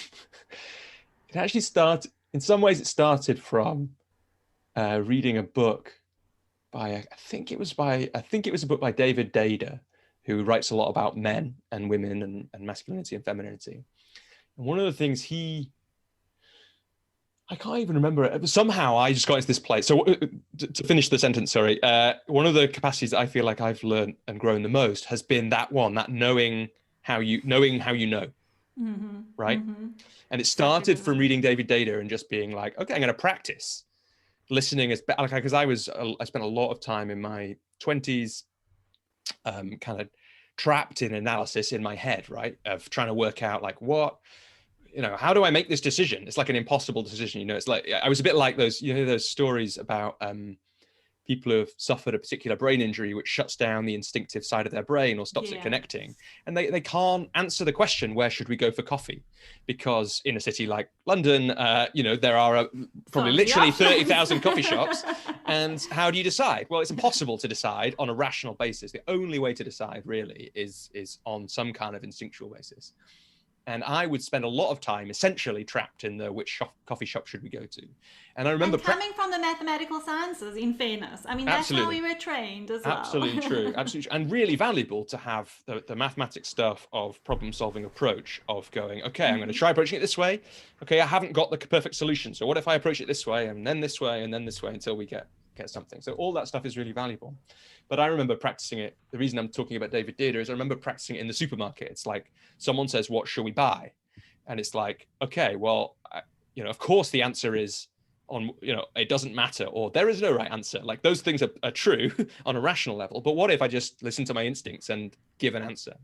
Speaker 1: some ways it started from reading a book by, I think it was a book by David Dada, who writes a lot about men and women and masculinity and femininity. And one of the things I can't even remember it. Somehow I just got into this place. So to finish the sentence, sorry. One of the capacities that I feel like I've learned and grown the most has been that knowing how you know,
Speaker 2: Mm-hmm.
Speaker 1: right?
Speaker 2: Mm-hmm.
Speaker 1: And it started from reading David Dada and just being like, okay, I'm going to practice listening because I spent a lot of time in my 20s kind of trapped in analysis in my head, right? Of trying to work out like how do I make this decision? It's like an impossible decision. It's like, I was a bit like those stories about people who have suffered a particular brain injury, which shuts down the instinctive side of their brain or stops it connecting. And they can't answer the question, where should we go for coffee? Because in a city like London, there are probably literally 30,000 coffee shops. And how do you decide? Well, it's impossible to decide on a rational basis. The only way to decide really is on some kind of instinctual basis. And I would spend a lot of time essentially trapped in which coffee shop should we go to. And I remember
Speaker 2: coming from the mathematical sciences, in fairness. I mean, that's how we were trained as well.
Speaker 1: Absolutely true. Absolutely true. And really valuable to have the mathematics stuff of problem solving approach of going, okay, I'm going to try approaching it this way. Okay, I haven't got the perfect solution. So what if I approach it this way and then this way and then this way until we get something? So all that stuff is really valuable. But I remember practicing it. The reason I'm talking about David Dada is I remember practicing it in the supermarket. It's like someone says, what should we buy? And it's like, okay, well, of course the answer is it doesn't matter, or there is no right answer. Like those things are true on a rational level. But what if I just listen to my instincts and give an answer?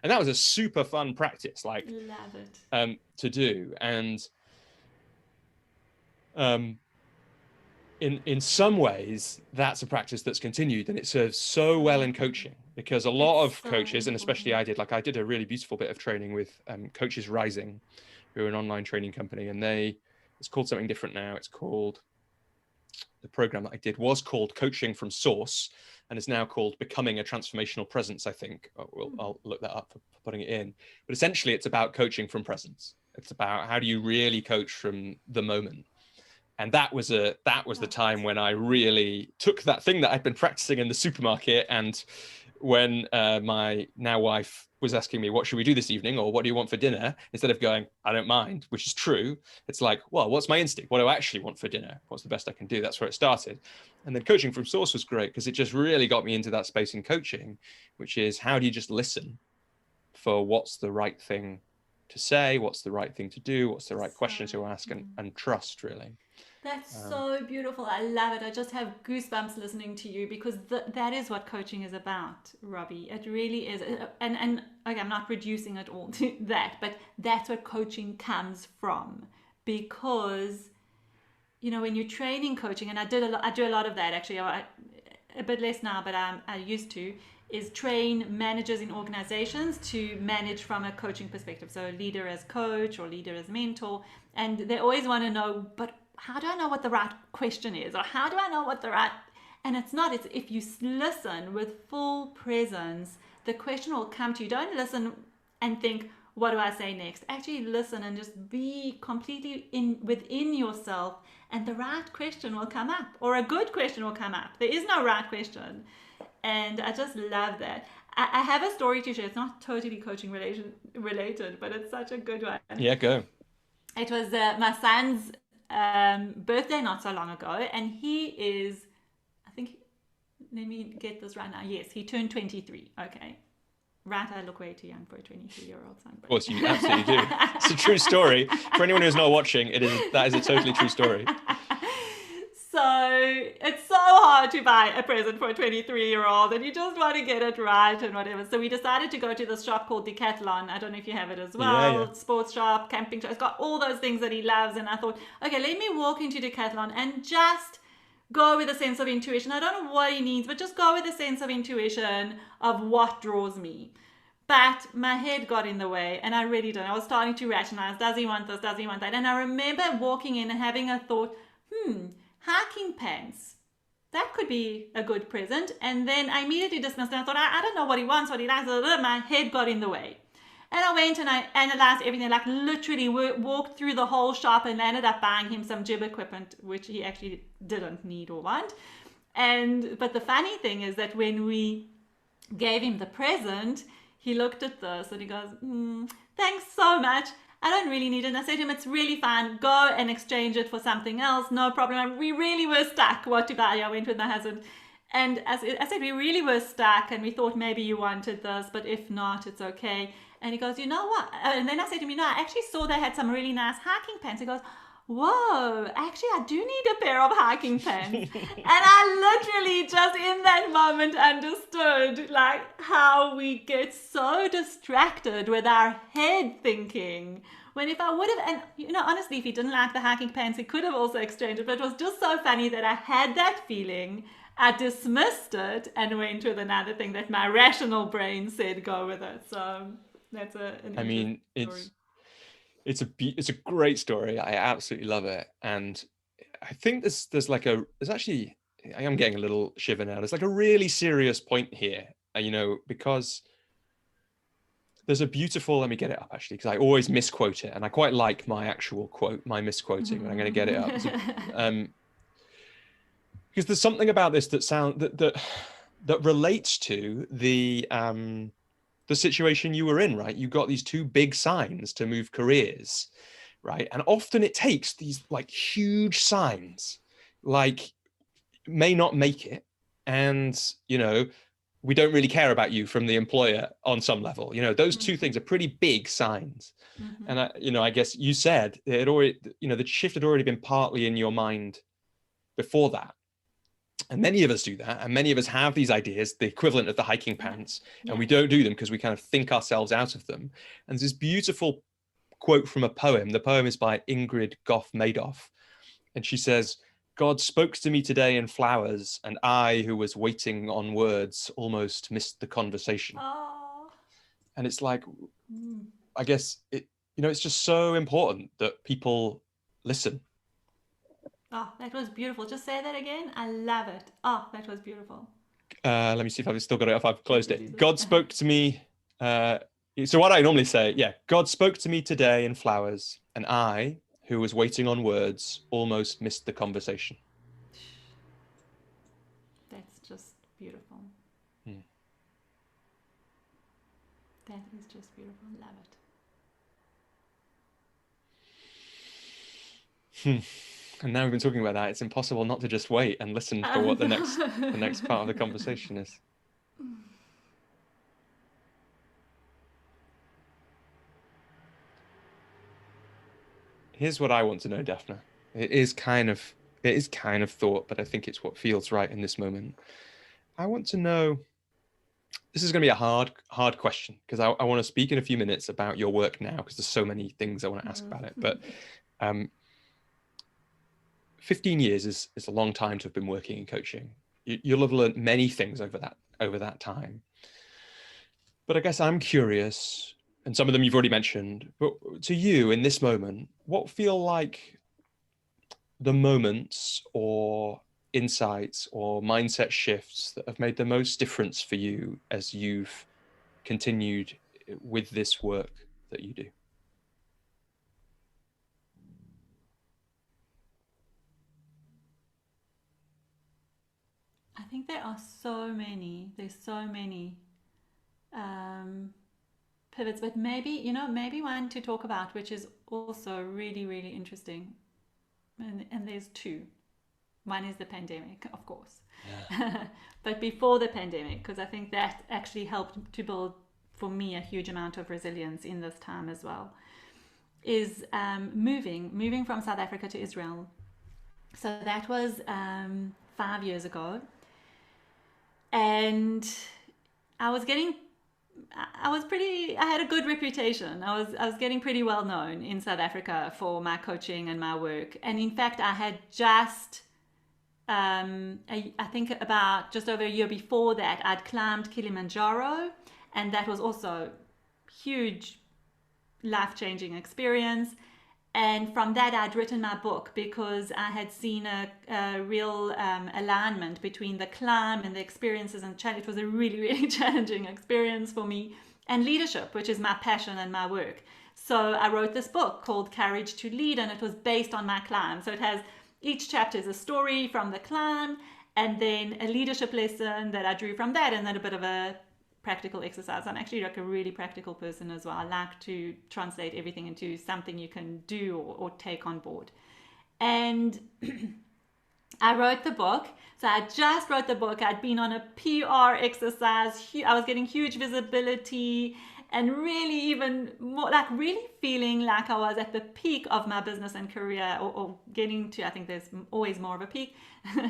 Speaker 1: And that was a super fun practice, like
Speaker 2: love it.
Speaker 1: To do. And in some ways, that's a practice that's continued, and it serves so well in coaching, because a lot of coaches, and especially I did a really beautiful bit of training with Coaches Rising, who are an online training company, and it's called something different now. It's called, the program that I did was called Coaching from Source, and is now called Becoming a Transformational Presence, I think. I'll look that up for putting it in. But essentially, it's about coaching from presence. It's about how do you really coach from the moment. And that was the time when I really took that thing that I'd been practicing in the supermarket, and when my now wife was asking me, what should we do this evening, or what do you want for dinner, instead of going, I don't mind, which is true, it's like, well, what's my instinct? What do I actually want for dinner? What's the best I can do? That's where it started. And then coaching from source was great, because it just really got me into that space in coaching, which is, how do you just listen for what's the right thing to say, what's the right thing to do, what's the right question to ask, and trust, really.
Speaker 2: That's so beautiful. I love it. I just have goosebumps listening to you, because that is what coaching is about, Robbie. It really is. And okay, I'm not reducing it all to that, but that's what coaching comes from. Because, you know, when you're training coaching, and I do a lot of that actually, a bit less now, but I used to, is train managers in organizations to manage from a coaching perspective. So leader as coach or leader as mentor. And they always want to know, but how do I know what the right question is? Or how do I know what the right... And it's not. It's if you listen with full presence, the question will come to you. Don't listen and think, what do I say next? Actually listen and just be completely within yourself, and the right question will come up, or a good question will come up. There is no right question. And I just love that. I have a story to share. It's not totally coaching related, but it's such a good one.
Speaker 1: Yeah, go.
Speaker 2: It was my son's birthday not so long ago, and he is, I think, let me get this right now. Yes, he turned 23. Okay. Right, I look way too young for a 23-year-old son.
Speaker 1: Of course, you absolutely do. It's a true story. For anyone who's not watching, that is a totally true story.
Speaker 2: So it's so hard to buy a present for a 23-year-old, and you just want to get it right and whatever. So we decided to go to this shop called Decathlon. I don't know if you have it as well.
Speaker 1: Yeah.
Speaker 2: Sports shop, camping shop. It's got all those things that he loves. And I thought, okay, let me walk into Decathlon and just go with a sense of intuition. I don't know what he needs, but just go with a sense of intuition of what draws me. But my head got in the way, and I really don't. I was starting to rationalize, does he want this, does he want that? And I remember walking in and having a thought, hiking pants. That could be a good present. And then I immediately dismissed it. I thought, I don't know what he wants, what he likes. My head got in the way. And I went and I analyzed everything, like literally walked through the whole shop and ended up buying him some gym equipment, which he actually didn't need or want. But the funny thing is that when we gave him the present, he looked at this and he goes, thanks so much. I don't really need it. And I said to him, it's really fine. Go and exchange it for something else. No problem. We really were stuck what to buy. I went with my husband. And as I said, we really were stuck, and we thought maybe you wanted this, but if not, it's okay. And he goes, you know what? And then I said to him, I actually saw they had some really nice hiking pants. He goes, whoa, actually, I do need a pair of hiking pants. And I literally just in that moment understood like how we get so distracted with our head thinking. When if I would have, and honestly, if he didn't like the hiking pants, he could have also exchanged it. But it was just so funny that I had that feeling. I dismissed it and went with another thing that my rational brain said go with it. So that's
Speaker 1: it's a great story. I absolutely love it. And I think there's actually, I am getting a little shiver now. There's like a really serious point here, because there's a beautiful, let me get it up actually, because I always misquote it. And I quite like my actual quote, my misquoting, but I'm going to get it up. Because there's something about this that relates to the situation you were in, right? You got these two big signs to move careers, right? And often it takes these like huge signs, like may not make it. And, we don't really care about you from the employer on some level. Those two things are pretty big signs. And I guess you said it already, the shift had already been partly in your mind before that. And many of us do that. And many of us have these ideas, the equivalent of the hiking pants, and we don't do them because we kind of think ourselves out of them. And there's this beautiful quote from a poem. The poem is by Ingrid Goff Madoff. And she says, God spoke to me today in flowers, and I, who was waiting on words, almost missed the conversation.
Speaker 2: Oh.
Speaker 1: And it's like, I guess, it's just so important that people listen.
Speaker 2: Oh, that was beautiful. Just say that again. I love it. Oh, that was beautiful.
Speaker 1: Let me see if I've still got it, if I've closed it. God spoke to me. So what I normally say, God spoke to me today in flowers, and I, who was waiting on words almost missed the conversation.
Speaker 2: That's just beautiful.
Speaker 1: Hmm.
Speaker 2: That is just beautiful. Love it.
Speaker 1: And now we've been talking about that, it's impossible not to just wait and listen for what the next part of the conversation is. Here's what I want to know, Daphna. It is kind of thought, but I think it's what feels right in this moment. I want to know, this is going to be a hard question, because I want to speak in a few minutes about your work now, because there's so many things I want to ask about it. But 15 years is a long time to have been working in coaching. You'll have learned many things over that time. But I guess I'm curious, and some of them you've already mentioned, but to you in this moment, what feel like the moments or insights or mindset shifts that have made the most difference for you as you've continued with this work that you do?
Speaker 2: I think there are so many. There's so many pivots, but maybe one to talk about, which is also really, really interesting. And there's two. One is the pandemic, of course.
Speaker 1: Yeah.
Speaker 2: But before the pandemic, because I think that actually helped to build, for me, a huge amount of resilience in this time as well, is moving from South Africa to Israel. So that was 5 years ago. And I had a good reputation. I was getting pretty well known in South Africa for my coaching and my work. And in fact, I had just, I think about just over a year before that, I'd climbed Kilimanjaro. And that was also huge, life-changing experience. And from that, I'd written my book because I had seen a real alignment between the climb and the experiences and challenge. It was a really, really challenging experience for me, and leadership, which is my passion and my work. So I wrote this book called Courage to Lead, and it was based on my climb. So it has, each chapter is a story from the climb, and then a leadership lesson that I drew from that, and then a bit of a practical exercise. I'm actually like a really practical person as well. I like to translate everything into something you can do or take on board. And I wrote the book. So I just wrote the book. I'd been on a PR exercise. I was getting huge visibility and really even more, like really feeling like I was at the peak of my business and career, or getting to, I think there's always more of a peak,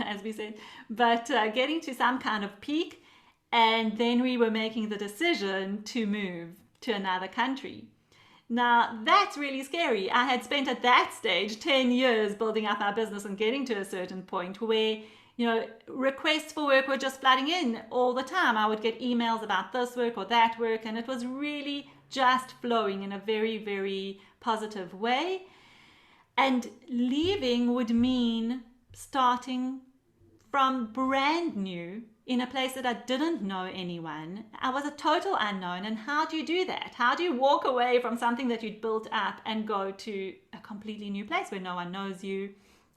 Speaker 2: as we said, but getting to some kind of peak. And then we were making the decision to move to another country. Now, that's really scary. I had spent at that stage 10 years building up our business and getting to a certain point where, requests for work were just flooding in all the time. I would get emails about this work or that work, and it was really just flowing in a very, very positive way. And leaving would mean starting from brand new in a place that I didn't know anyone. I was a total unknown. And how do you do that? How do you walk away from something that you'd built up and go to a completely new place where no one knows you,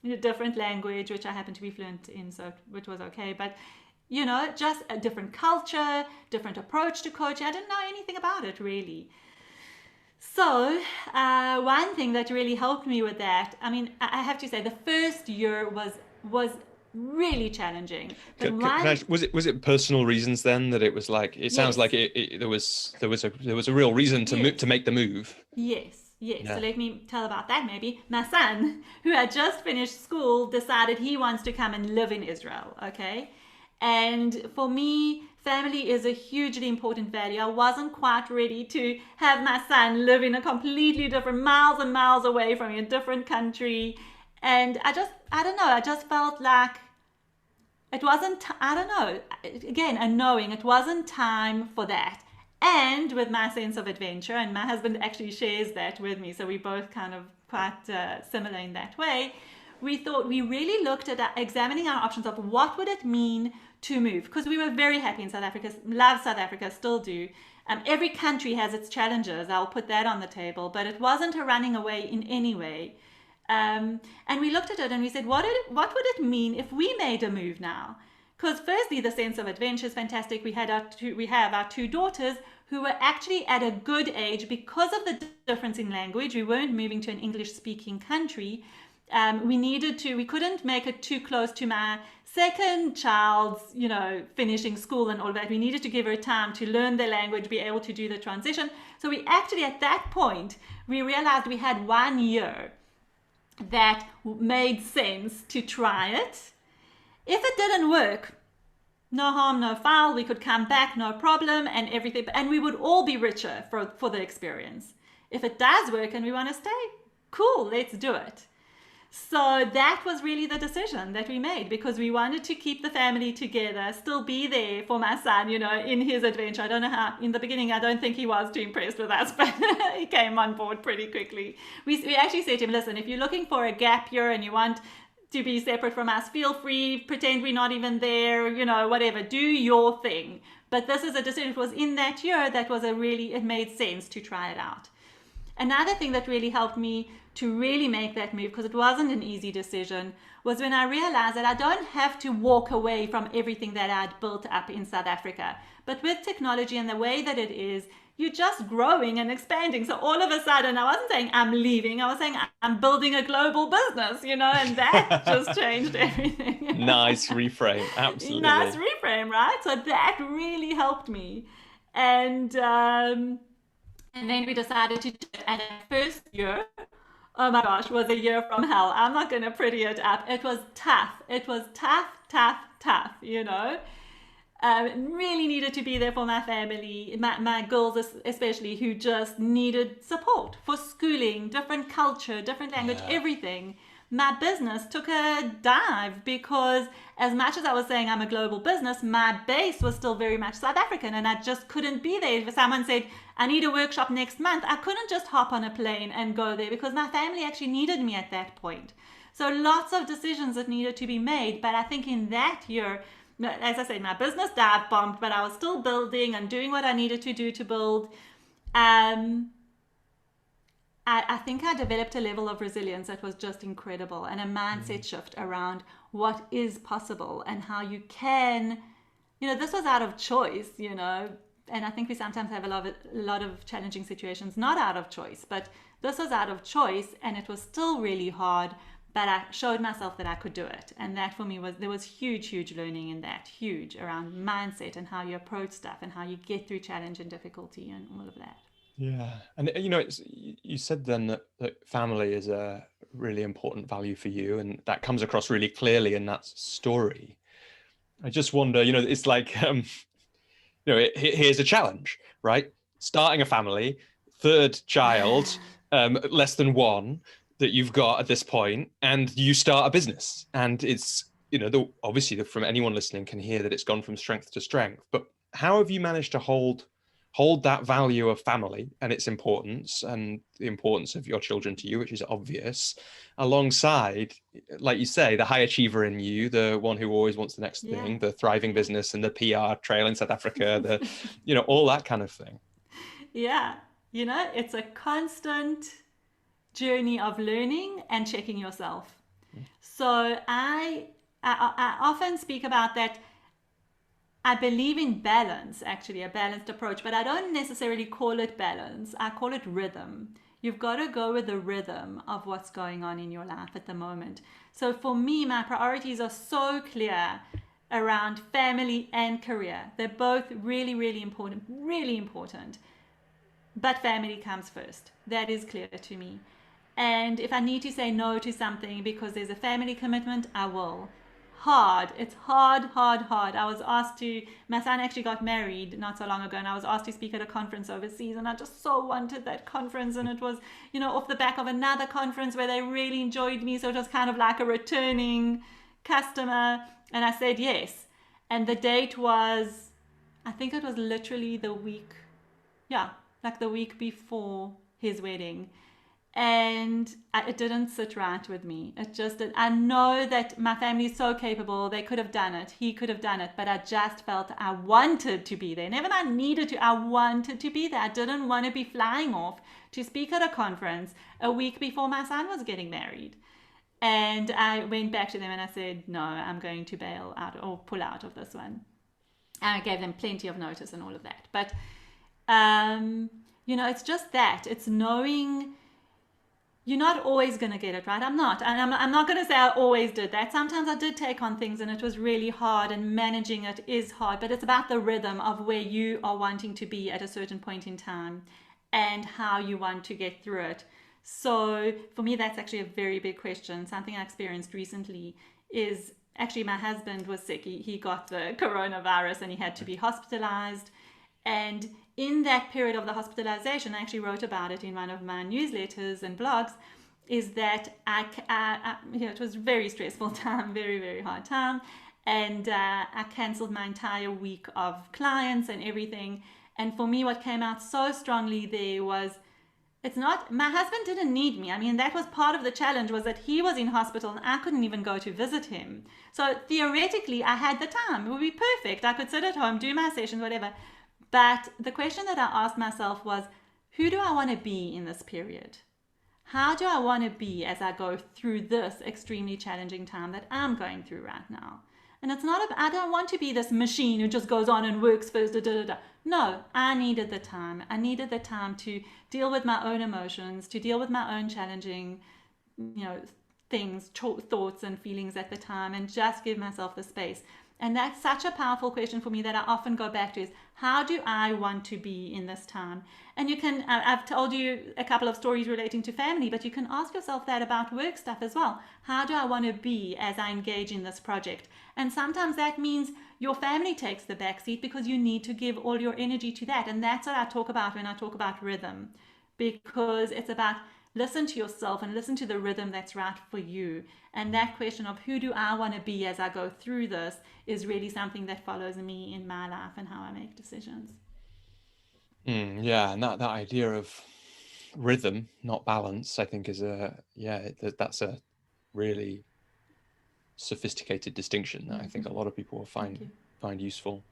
Speaker 2: in a different language, which I happen to be fluent in, so which was okay. But, just a different culture, different approach to coaching. I didn't know anything about it, really. So one thing that really helped me with that, I have to say the first year was really challenging. But
Speaker 1: was it personal reasons then that it was like, it sounds like there was a real reason to make the move?
Speaker 2: Yes. Yeah. So let me tell about that maybe. My son, who had just finished school, decided he wants to come and live in Israel, okay? And for me, family is a hugely important value. I wasn't quite ready to have my son live in a completely different, miles and miles away from a different country. And I just felt like it wasn't, again, a knowing, it wasn't time for that. And with my sense of adventure, and my husband actually shares that with me, so we both kind of quite similar in that way, we really looked at examining our options of what would it mean to move, because we were very happy in South Africa, love South Africa, still do. Every country has its challenges, I'll put that on the table, but it wasn't a running away in any way. And we looked at it and we said, what would it mean if we made a move now? Because firstly, the sense of adventure is fantastic. We have our two daughters who were actually at a good age because of the difference in language. We weren't moving to an English-speaking country. We couldn't make it too close to my second child's, finishing school and all that. We needed to give her time to learn the language, be able to do the transition. So we actually, at that point, we realized we had 1 year that made sense to try it. If it didn't work, no harm, no foul. We could come back, no problem, and everything. And we would all be richer for the experience. If it does work and we want to stay, cool, let's do it. So that was really the decision that we made, because we wanted to keep the family together, still be there for my son, in his adventure. I don't know how, in the beginning, I don't think he was too impressed with us, but he came on board pretty quickly. We actually said to him, listen, if you're looking for a gap year and you want to be separate from us, feel free, pretend we're not even there, whatever, do your thing. But this is a decision. It was in that year that it made sense to try it out. Another thing that really helped me to really make that move, because it wasn't an easy decision, was when I realized that I don't have to walk away from everything that I'd built up in South Africa. But with technology and the way that it is, you're just growing and expanding. So all of a sudden, I wasn't saying I'm leaving. I was saying I'm building a global business, and that just changed everything.
Speaker 1: Nice reframe. Absolutely.
Speaker 2: Nice reframe, right? So that really helped me. And then we decided to do it. And the first year, oh my gosh, was a year from hell. I'm not going to pretty it up. It was tough. It was tough. Really needed to be there for my family, my girls especially, who just needed support for schooling, different culture, different language, everything. My business took a dive because as much as I was saying I'm a global business, my base was still very much South African, and I just couldn't be there. If someone said, I need a workshop next month, I couldn't just hop on a plane and go there because my family actually needed me at that point. So lots of decisions that needed to be made. But I think in that year, as I said, my business dive bombed, but I was still building and doing what I needed to do to build. I think I developed a level of resilience that was just incredible, and a mindset shift around what is possible and how you can, this was out of choice, and I think we sometimes have a lot of challenging situations, not out of choice, but this was out of choice, and it was still really hard, but I showed myself that I could do it. And that for me there was huge learning in that, huge around mindset and how you approach stuff and how you get through challenge and difficulty and all of that.
Speaker 1: Yeah. And you said then that family is a really important value for you, and that comes across really clearly in that story. I just wonder, it's like, here's a challenge, right? Starting a family, third child, less than one that you've got at this point, and you start a business, and it's, obviously from anyone listening can hear that it's gone from strength to strength, but how have you managed to hold that value of family and its importance, and the importance of your children to you, which is obvious, alongside, like you say, the high achiever in you, the one who always wants the next thing, the thriving business and the PR trail in South Africa, all that kind of thing.
Speaker 2: Yeah. It's a constant journey of learning and checking yourself. So I often speak about that. I believe in balance, actually, a balanced approach, but I don't necessarily call it balance. I call it rhythm. You've got to go with the rhythm of what's going on in your life at the moment. So for me, my priorities are so clear around family and career. They're both really, really important. But family comes first. That is clear to me. And if I need to say no to something because there's a family commitment, I will. It's hard. I was asked my son actually got married not so long ago, and I was asked to speak at a conference overseas, and I just so wanted that conference, and it was, off the back of another conference where they really enjoyed me, so it was kind of like a returning customer, and I said yes. And the date was, I think it was literally the week before his wedding. And it didn't sit right with me. It just did. I know that my family is so capable. They could have done it. He could have done it. But I just felt I wanted to be there. Never that I needed to. I wanted to be there. I didn't want to be flying off to speak at a conference a week before my son was getting married. And I went back to them and I said, no, I'm going to bail out or pull out of this one. And I gave them plenty of notice and all of that. But, it's just that. It's knowing you're not always going to get it right. I'm not. And I'm not going to say I always did that. Sometimes I did take on things and it was really hard, and managing it is hard. But it's about the rhythm of where you are wanting to be at a certain point in time and how you want to get through it. So for me, that's actually a very big question. Something I experienced recently is actually my husband was sick. He got the coronavirus and he had to be hospitalized. And in that period of the hospitalization, I actually wrote about it in one of my newsletters and blogs, is that it was a very stressful time, very, very hard time. And I canceled my entire week of clients and everything. And for me, what came out so strongly there was, it's not, my husband didn't need me. I mean, that was part of the challenge, was that he was in hospital and I couldn't even go to visit him. So theoretically, I had the time. It would be perfect. I could sit at home, do my sessions, whatever. But the question that I asked myself was, who do I want to be in this period? How do I want to be as I go through this extremely challenging time that I'm going through right now? And it's not, I don't want to be this machine who just goes on and works first. No, I needed the time. I needed the time to deal with my own emotions, to deal with my own challenging, things, thoughts and feelings at the time, and just give myself the space. And that's such a powerful question for me that I often go back to, is how do I want to be in this time? And you can, I've told you a couple of stories relating to family, but you can ask yourself that about work stuff as well. How do I want to be as I engage in this project? And sometimes that means your family takes the back seat because you need to give all your energy to that. And that's what I talk about when I talk about rhythm, because it's about listen to yourself and listen to the rhythm that's right for you. And that question of who do I want to be as I go through this is really something that follows me in my life and how I make decisions.
Speaker 1: Yeah, and that idea of rhythm, not balance, I think is that's a really sophisticated distinction that I think a lot of people will find useful.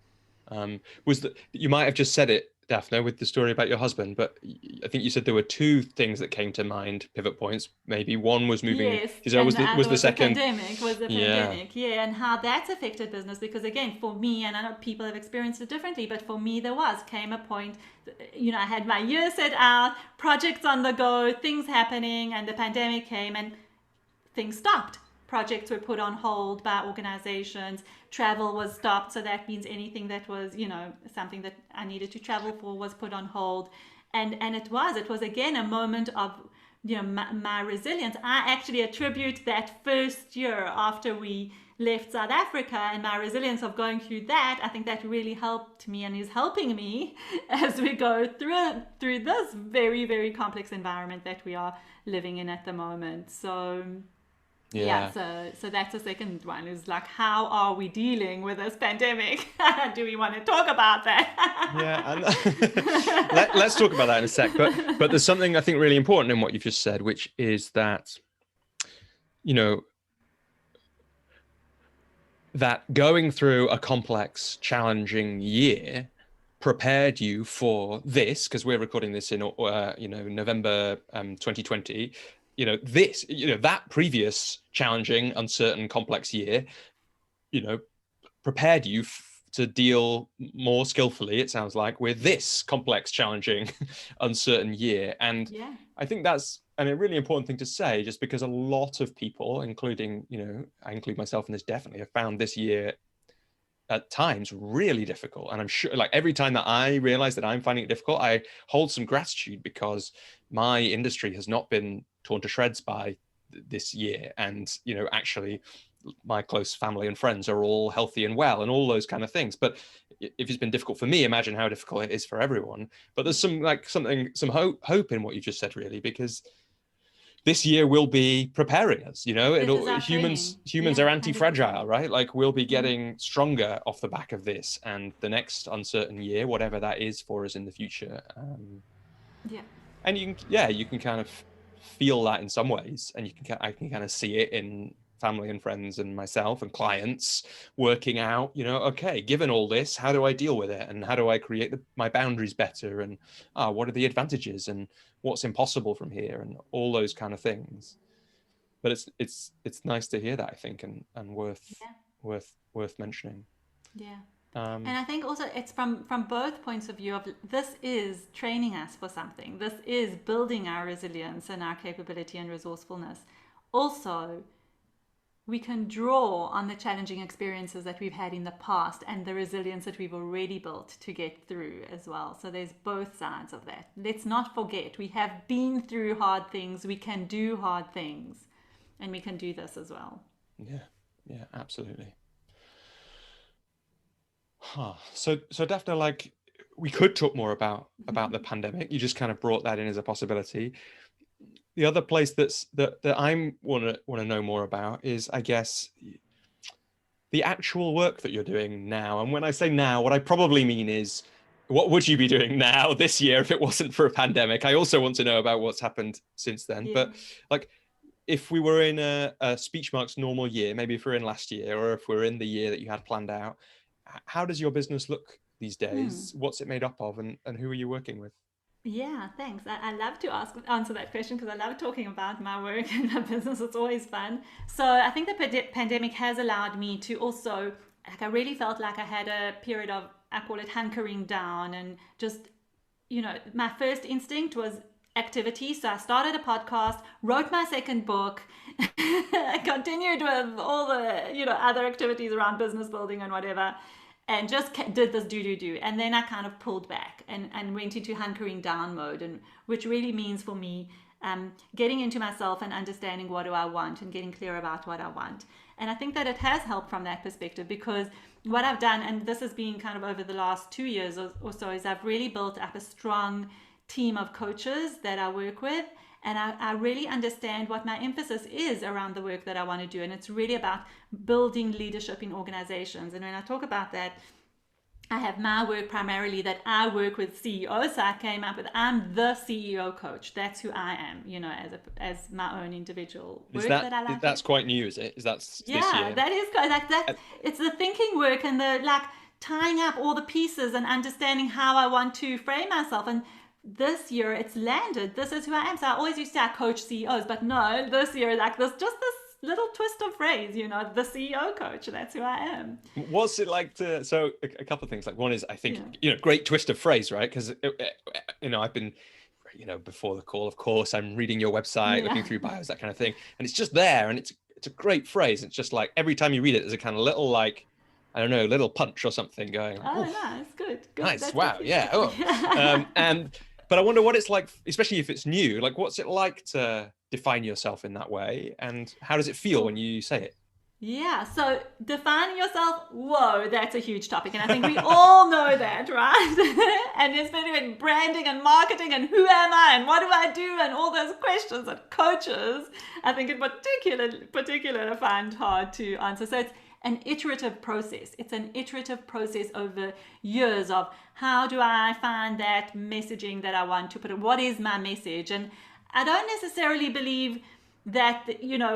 Speaker 1: Was that you might have just said it, Daphna, with the story about your husband, but I think you said there were two things that came to mind, pivot points. Maybe one was moving.
Speaker 2: Yes,
Speaker 1: Was
Speaker 2: and
Speaker 1: the second?
Speaker 2: The
Speaker 1: Yeah.
Speaker 2: pandemic, yeah, and how that's affected business. Because again, for me, and I know people have experienced it differently, but for me, came a point, I had my year set out, projects on the go, things happening, and the pandemic came and things stopped. Projects were put on hold by organizations. Travel was stopped. So that means anything that was, something that I needed to travel for was put on hold. And it was again a moment of, my resilience. I actually attribute that first year after we left South Africa and my resilience of going through that. I think that really helped me and is helping me as we go through this very, very complex environment that we are living in at the moment. So yeah, so that's the second one, is like, how are we dealing with this pandemic? Do we want to talk about that?
Speaker 1: Yeah, and let's talk about that in a sec. But there's something I think really important in what you've just said, which is that, that going through a complex, challenging year prepared you for this, because we're recording this in November 2020. That previous challenging, uncertain, complex year, prepared you to deal more skillfully, it sounds like, with this complex, challenging, uncertain year. And
Speaker 2: Yeah.
Speaker 1: I think that's a really important thing to say, just because a lot of people, including, I include myself in this definitely, have found this year at times really difficult. And I'm sure, like, every time that I realize that I'm finding it difficult, I hold some gratitude, because my industry has not been torn to shreds by this year. And, actually my close family and friends are all healthy and well and all those kind of things. But if it's been difficult for me, imagine how difficult it is for everyone. But there's some hope in what you just said, really, because this year will be preparing us, humans are anti-fragile, right? Like, we'll be getting stronger off the back of this, and the next uncertain year, whatever that is for us in the future.
Speaker 2: Yeah.
Speaker 1: And you can kind of feel that in some ways, and I can kind of see it in family and friends and myself and clients working out, okay, given all this, how do I deal with it, and how do I create my boundaries better, and what are the advantages, and what's impossible from here, and all those kind of things. But it's nice to hear that, I think, and
Speaker 2: Yeah.
Speaker 1: worth mentioning.
Speaker 2: Yeah. And I think also it's from both points of view of this is training us for something. This is building our resilience and our capability and resourcefulness. Also, we can draw on the challenging experiences that we've had in the past and the resilience that we've already built to get through as well. So there's both sides of that. Let's not forget, we have been through hard things. We can do hard things, and we can do this as well.
Speaker 1: Yeah, absolutely. So Daphna, like, we could talk more about the pandemic. You just kind of brought that in as a possibility. The other place that I want to know more about is, I guess, the actual work that you're doing now. And when I say now, what I probably mean is, what would you be doing now this year if it wasn't for a pandemic? I also want to know about what's happened since then.
Speaker 2: Yeah.
Speaker 1: But like, if we were in a Speechmark's normal year, maybe if we're in last year, or if we're in the year that you had planned out, how does your business look these days? What's it made up of, and who are you working with?
Speaker 2: Yeah, thanks. I love to answer that question because I love talking about my work and my business. It's always fun. So I think the pandemic has allowed me to also, like, I really felt like I had a period of, I call it hunkering down, and just, my first instinct was activity. So I started a podcast, wrote my second book, I continued with all the, other activities around business building and whatever, and just did this do. And then I kind of pulled back and went into hunkering down mode, and which really means for me, getting into myself and understanding what do I want and getting clear about what I want. And I think that it has helped from that perspective, because what I've done, and this has been kind of over the last 2 years or so, is I've really built up a strong team of coaches that I work with. And I really understand what my emphasis is around the work that I want to do. And it's really about building leadership in organizations. And when I talk about that, I have my work primarily that I work with CEOs. So I came up with, I'm the CEO coach. That's who I am, as my own individual work that I like.
Speaker 1: That's quite new, is it? Is that this year?
Speaker 2: Yeah, that is like that. It's the thinking work and the tying up all the pieces and understanding how I want to frame myself. And this year it's landed. This is who I am. So I always used to say I coach CEOs, but no, this year, this little twist of phrase, the CEO coach. That's who I am.
Speaker 1: What's it like to? So a couple of things. Like, one is, I think, great twist of phrase, right? Because I've been, before the call, of course, I'm reading your website, looking through bios, that kind of thing, and it's just there, and it's a great phrase. It's just like every time you read it, there's a kind of little, like, I don't know, little punch or something going.
Speaker 2: Oh, nice, good.
Speaker 1: Nice,
Speaker 2: That's
Speaker 1: wow, yeah. But I wonder what it's like, especially if it's new. Like, what's it like to define yourself in that way, and how does it feel when you say it?
Speaker 2: Yeah, so defining yourself, whoa, that's a huge topic. And I think we all know that, right? And especially with branding and marketing and who am I and what do I do and all those questions that coaches, I think in particular I find hard to answer. So it's an iterative process. It's an iterative process over years of how do I find that messaging that I want to put in? What is my message? And I don't necessarily believe that,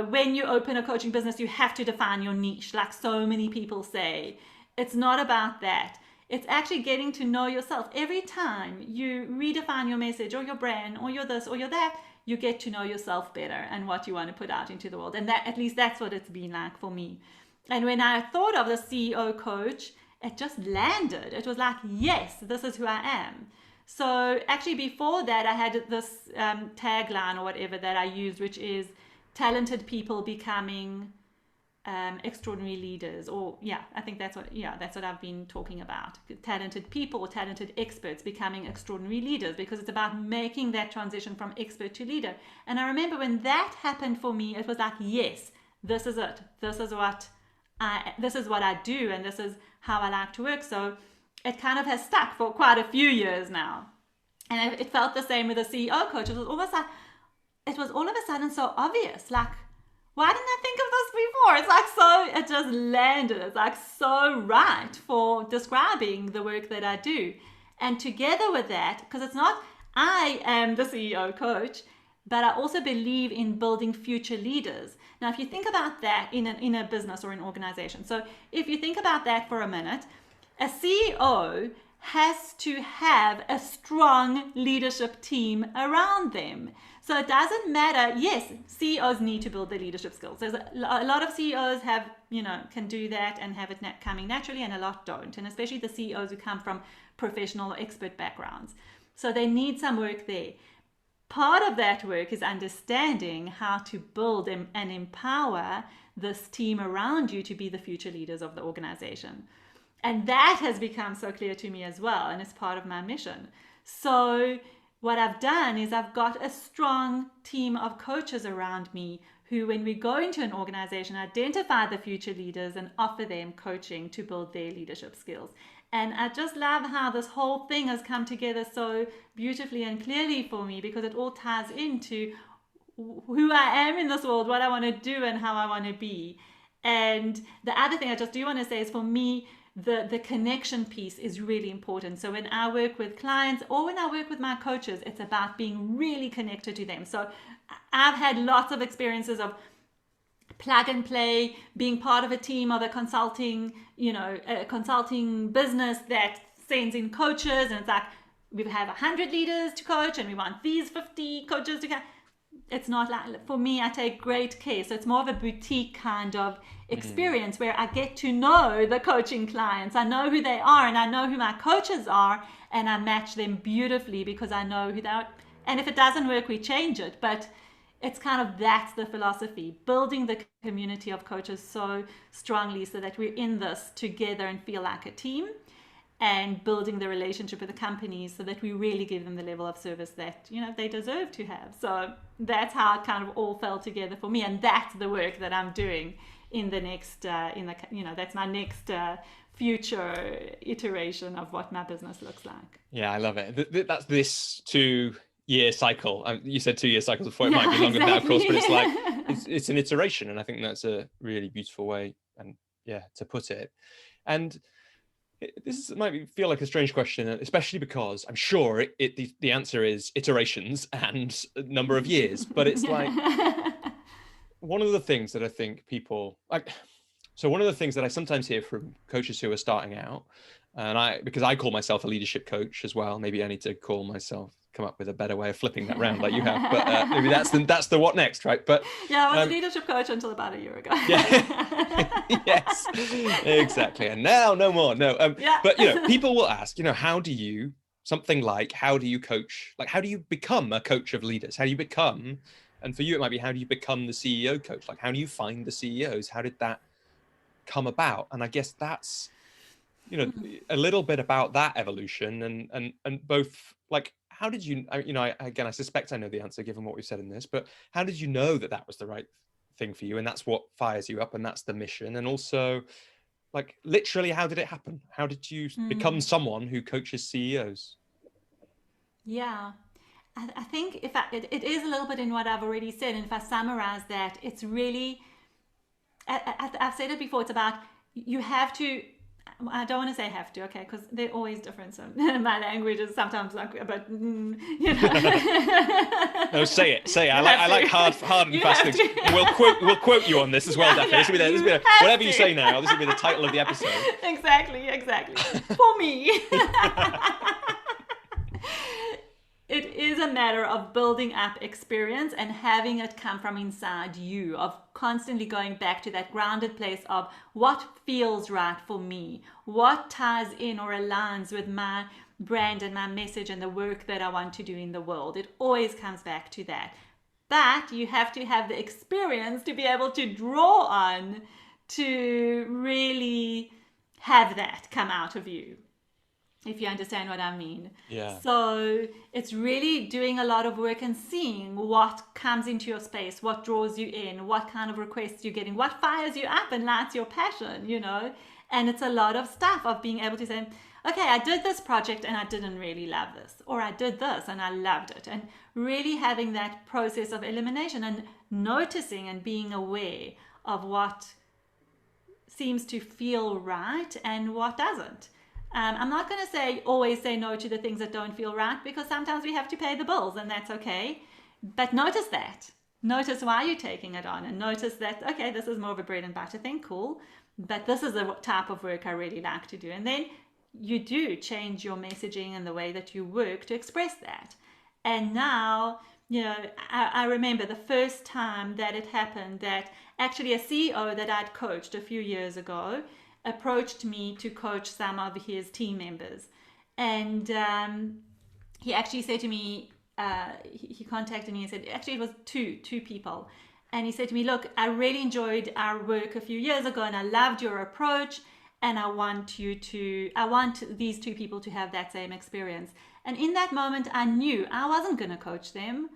Speaker 2: when you open a coaching business, you have to define your niche, like so many people say. It's not about that. It's actually getting to know yourself. Every time you redefine your message or your brand or your this or your that, you get to know yourself better and what you want to put out into the world. And that, at least that's what it's been like for me. And when I thought of the CEO coach, it just landed. It was like, yes, this is who I am. So actually before that, I had this tagline or whatever that I used, which is talented people becoming extraordinary leaders. Or I think that's what I've been talking about. Talented people, talented experts becoming extraordinary leaders, because it's about making that transition from expert to leader. And I remember when that happened for me, it was like, yes, this is it. This is what I do, and this is how I like to work. So it kind of has stuck for quite a few years now. And it felt the same with the CEO coach. It was almost like, it was all of a sudden so obvious. Like, why didn't I think of this before? It's like, so it just landed. It's like so right for describing the work that I do. And together with that, because it's not, I am the CEO coach, but I also believe in building future leaders. Now, if you think about that in a business or an organization, so if you think about that for a minute, a CEO has to have a strong leadership team around them. So it doesn't matter. Yes, CEOs need to build their leadership skills. There's a lot of CEOs have, can do that and have it coming naturally, and a lot don't. And especially the CEOs who come from professional or expert backgrounds. So they need some work there. Part of that work is understanding how to build and empower this team around you to be the future leaders of the organization. And that has become so clear to me as well, and it's part of my mission. So what I've done is I've got a strong team of coaches around me who, when we go into an organization, identify the future leaders and offer them coaching to build their leadership skills. And I just love how this whole thing has come together so beautifully and clearly for me, because it all ties into who I am in this world, what I want to do and how I want to be. And the other thing I just do want to say is, for me, the connection piece is really important. So when I work with clients or when I work with my coaches, it's about being really connected to them. So I've had lots of experiences of plug and play, being part of a team of a consulting business that sends in coaches, and it's like, we have 100 leaders to coach and we want these 50 coaches to coach. It's not like, for me, I take great care. So it's more of a boutique kind of experience where I get to know the coaching clients. I know who they are and I know who my coaches are, and I match them beautifully because I know who they are. And if it doesn't work, we change it. But it's kind of, that's the philosophy, building the community of coaches so strongly so that we're in this together and feel like a team, and building the relationship with the companies so that we really give them the level of service that they deserve to have. So that's how it kind of all fell together for me, and that's the work that I'm doing in the next that's my next future iteration of what my business looks like.
Speaker 1: Yeah, I love it. That's this 2-year cycle. You said 2-year cycles before. It might be longer than that, of course, but it's like it's an iteration, and I think that's a really beautiful way to put it. And this might feel like a strange question, especially because I'm sure the answer is iterations and a number of years, but it's like one of the things that I think people like. So one of the things that I sometimes hear from coaches who are starting out, and because I call myself a leadership coach as well, maybe I need to come up with a better way of flipping that round like you have, but maybe that's the what next, right? But
Speaker 2: yeah, I was a leadership coach until about a year ago.
Speaker 1: Yeah. Yes, exactly. And now no more. No. But people will ask, how do you coach? Like, how do you become a coach of leaders? How do you become? And for you, it might be, how do you become the CEO coach? Like, how do you find the CEOs? How did that come about? And I guess that's a little bit about that evolution and both, like, how did you, I suspect I know the answer given what we've said in this, but how did you know that was the right thing for you, and that's what fires you up, and that's the mission? And also, like, literally, how did it happen? How did you become someone who coaches CEOs?
Speaker 2: Yeah, I think it is a little bit in what I've already said, and if I summarize that, it's really, I've said it before, it's about, you have to, I don't want to say have to, okay, because they're always different. So my language is sometimes like, but No,
Speaker 1: say it. I like hard and fast things. We'll quote you on this as well, Daphna. This will be whatever you say now. This will be the title of the episode. Exactly.
Speaker 2: For me. It is a matter of building up experience and having it come from inside you, of constantly going back to that grounded place of what feels right for me, what ties in or aligns with my brand and my message and the work that I want to do in the world. It always comes back to that. But you have to have the experience to be able to draw on to really have that come out of you, if you understand what I mean.
Speaker 1: Yeah.
Speaker 2: So it's really doing a lot of work and seeing what comes into your space, what draws you in, what kind of requests you're getting, what fires you up and lights your passion, And it's a lot of stuff of being able to say, okay, I did this project and I didn't really love this, or I did this and I loved it. And really having that process of elimination and noticing and being aware of what seems to feel right and what doesn't. I'm not going to always say no to the things that don't feel right, because sometimes we have to pay the bills, and that's okay. But notice that. Notice why you're taking it on, and notice that, okay, this is more of a bread and butter thing, cool. But this is the type of work I really like to do. And then you do change your messaging and the way that you work to express that. And now, I remember the first time that it happened, that actually a CEO that I'd coached a few years ago approached me to coach some of his team members. And he actually said to me, he contacted me and said, actually it was two people. And he said to me, look, I really enjoyed our work a few years ago and I loved your approach. And I want these two people to have that same experience. And in that moment, I knew I wasn't going to coach them.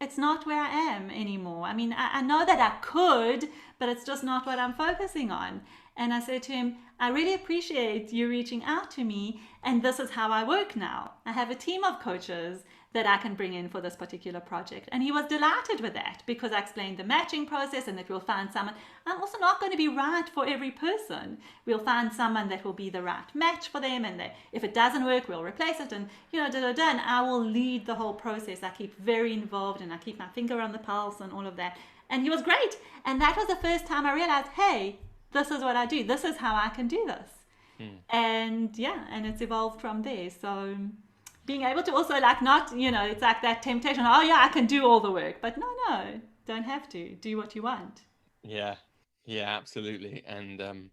Speaker 2: It's not where I am anymore. I mean, I know that I could, but it's just not what I'm focusing on. And I said to him, I really appreciate you reaching out to me. And this is how I work now. I have a team of coaches that I can bring in for this particular project. And he was delighted with that because I explained the matching process and that we'll find someone. I'm also not going to be right for every person. We'll find someone that will be the right match for them. And if it doesn't work, we'll replace it. And, and I will lead the whole process. I keep very involved and I keep my finger on the pulse and all of that. And he was great. And that was the first time I realized, hey, this is what I do. This is how I can do this. And it's evolved from there. So being able to also it's like that temptation. Oh yeah, I can do all the work, but no, don't have to. Do what you want.
Speaker 1: Yeah, absolutely. And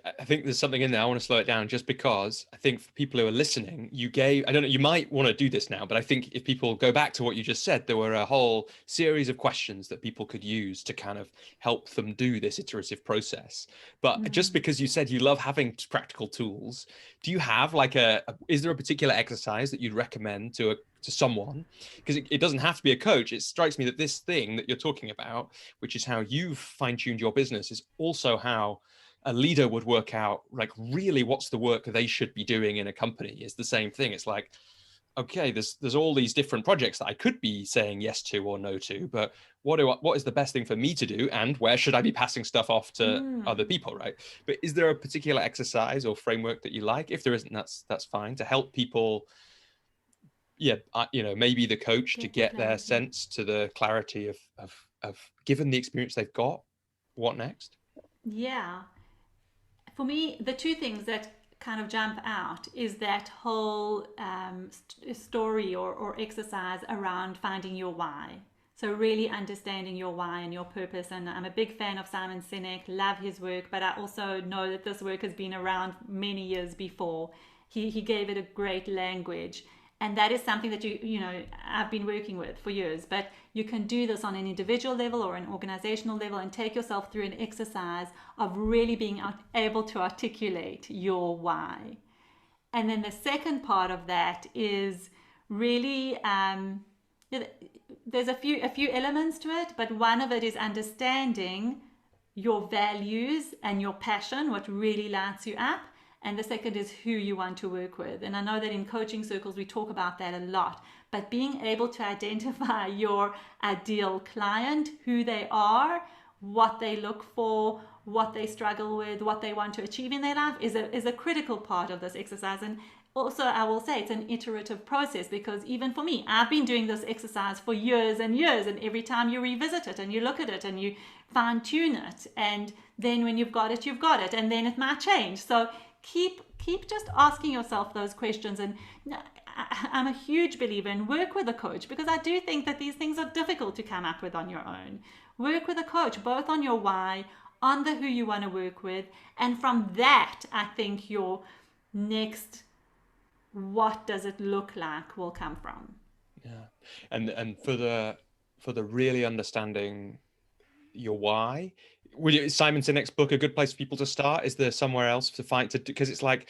Speaker 1: I think there's something in there. I want to slow it down just because I think for people who are listening, I don't know, you might want to do this now, but I think if people go back to what you just said, there were a whole series of questions that people could use to kind of help them do this iterative process. But just because you said you love having practical tools, do you have is there a particular exercise that you'd recommend to someone? Because it doesn't have to be a coach. It strikes me that this thing that you're talking about, which is how you've fine-tuned your business, is also how a leader would work out, really what's the work they should be doing in a company. Is the same thing. It's like, okay, there's all these different projects that I could be saying yes to or no to, but what is the best thing for me to do, and where should I be passing stuff off to other people, right? But is there a particular exercise or framework that you like? If there isn't, that's fine, to help people, maybe the coach to get their sense to the clarity of given the experience they've got, what next?
Speaker 2: Yeah. For me, the two things that kind of jump out is that whole story or exercise around finding your why. So really understanding your why and your purpose. And I'm a big fan of Simon Sinek, love his work, but I also know that this work has been around many years before. He gave it a great language. And that is something that I've been working with for years. But you can do this on an individual level or an organizational level and take yourself through an exercise of really being able to articulate your why. And then the second part of that is really, there's a few elements to it, but one of it is understanding your values and your passion, what really lights you up. And the second is who you want to work with. And I know that in coaching circles, we talk about that a lot. But being able to identify your ideal client, who they are, what they look for, what they struggle with, what they want to achieve in their life is a critical part of this exercise. And also, I will say it's an iterative process, because even for me, I've been doing this exercise for years and years. And every time you revisit it and you look at it and you fine tune it. And then when you've got it, you've got it. And then it might change. So keep just asking yourself those questions. And I'm a huge believer in work with a coach, because I do think that these things are difficult to come up with on your own. Work with a coach, both on your why, on the who you want to work with, and from that, I think your next what does it look like will come from.
Speaker 1: Yeah, and for the really understanding your why, is Simon Sinek's book a good place for people to start? Is there somewhere else to find because it's like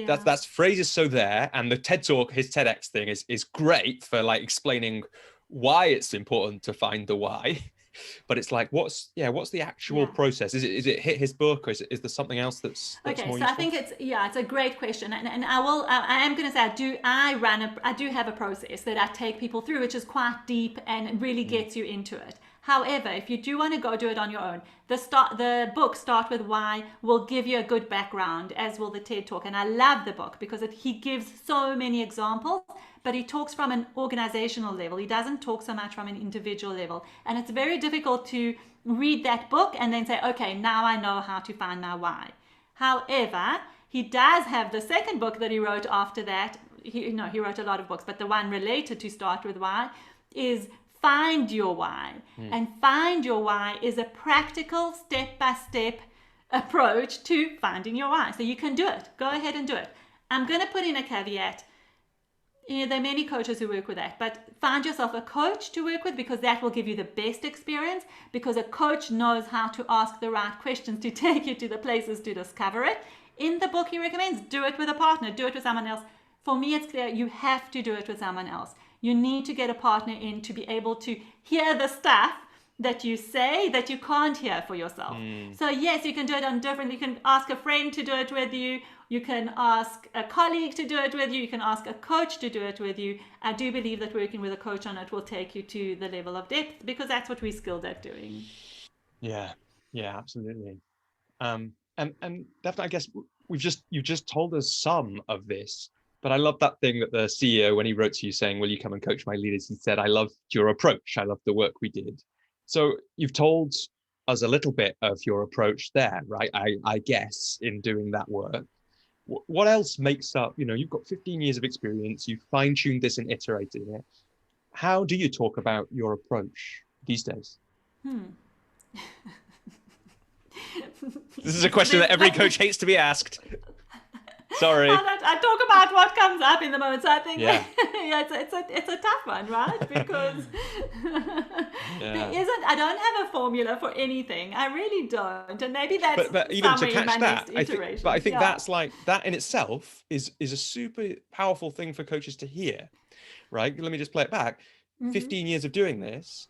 Speaker 1: that's phrase is so there, and the TED Talk, his TEDx thing is great for explaining why it's important to find the why. But it's like, what's the actual process? Is it hit his book, or is there something else that's
Speaker 2: okay?
Speaker 1: More
Speaker 2: so
Speaker 1: useful?
Speaker 2: I think it's a great question, and I am going to say I do have a process that I take people through, which is quite deep and really gets you into it. However, if you do want to go do it on your own, the book Start With Why will give you a good background, as will the TED Talk. And I love the book because he gives so many examples, but he talks from an organizational level. He doesn't talk so much from an individual level. And it's very difficult to read that book and then say, okay, now I know how to find my why. However, he does have the second book that he wrote after that. He wrote a lot of books, but the one related to Start With Why is Find Your Why. And Find Your Why is a practical step-by-step approach to finding your why. So you can do it. Go ahead and do it. I'm going to put in a caveat. There are many coaches who work with that, but find yourself a coach to work with, because that will give you the best experience, because a coach knows how to ask the right questions to take you to the places to discover it. In the book, he recommends do it with a partner, do it with someone else. For me, it's clear you have to do it with someone else. You need to get a partner in to be able to hear the stuff that you say that you can't hear for yourself. So yes, you can do it on different, you can ask a friend to do it with you, you can ask a colleague to do it with you, you can ask a coach to do it with you. I do believe that working with a coach on it will take you to the level of depth, because that's what we're skilled at doing.
Speaker 1: Yeah, absolutely. And Daphna, I guess you just told us some of this, but I love that thing that the CEO, when he wrote to you saying, will you come and coach my leaders? He said, I loved your approach. I loved the work we did. So you've told us a little bit of your approach there, right? I guess in doing that work. What else makes up, you've got 15 years of experience, you've fine-tuned this and iterated it. How do you talk about your approach these days? This is a question that every coach hates to be asked. Sorry.
Speaker 2: I talk about what comes up in the moment. So I think it's a tough one, right? Because I don't have a formula for anything. I really don't. And maybe that's
Speaker 1: but even to catch that, I think that's like, that in itself is a super powerful thing for coaches to hear, right? Let me just play it back. 15 years of doing this,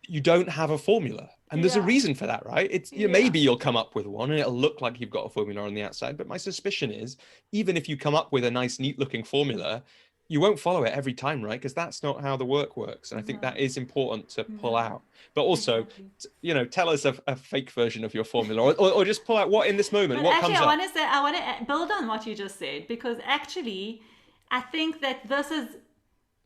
Speaker 1: you don't have a formula, and there's a reason for that, right? It's maybe you'll come up with one and it'll look like you've got a formula on the outside, but my suspicion is, even if you come up with a nice, neat looking formula, you won't follow it every time, right? Because that's not how the work works. And I think that is important to pull out. But also, tell us a fake version of your formula, or just pull out what in this moment, what comes up.
Speaker 2: I want to build on what you just said, because actually, I think that this is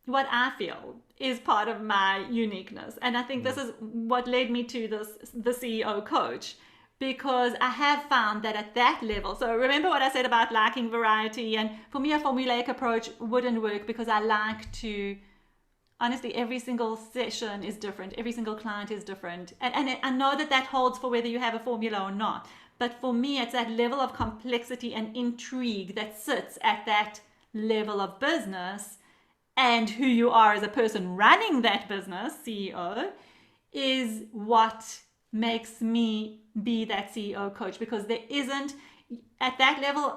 Speaker 2: what I feel is part of my uniqueness. And I think this is what led me to the CEO coach, because I have found that at that level, so remember what I said about liking variety, and for me a formulaic approach wouldn't work, because I like to, honestly, every single session is different, every single client is different, and I know that holds for whether you have a formula or not, but for me it's that level of complexity and intrigue that sits at that level of business, and who you are as a person running that business, CEO, is what makes me be that CEO coach. Because there isn't, at that level,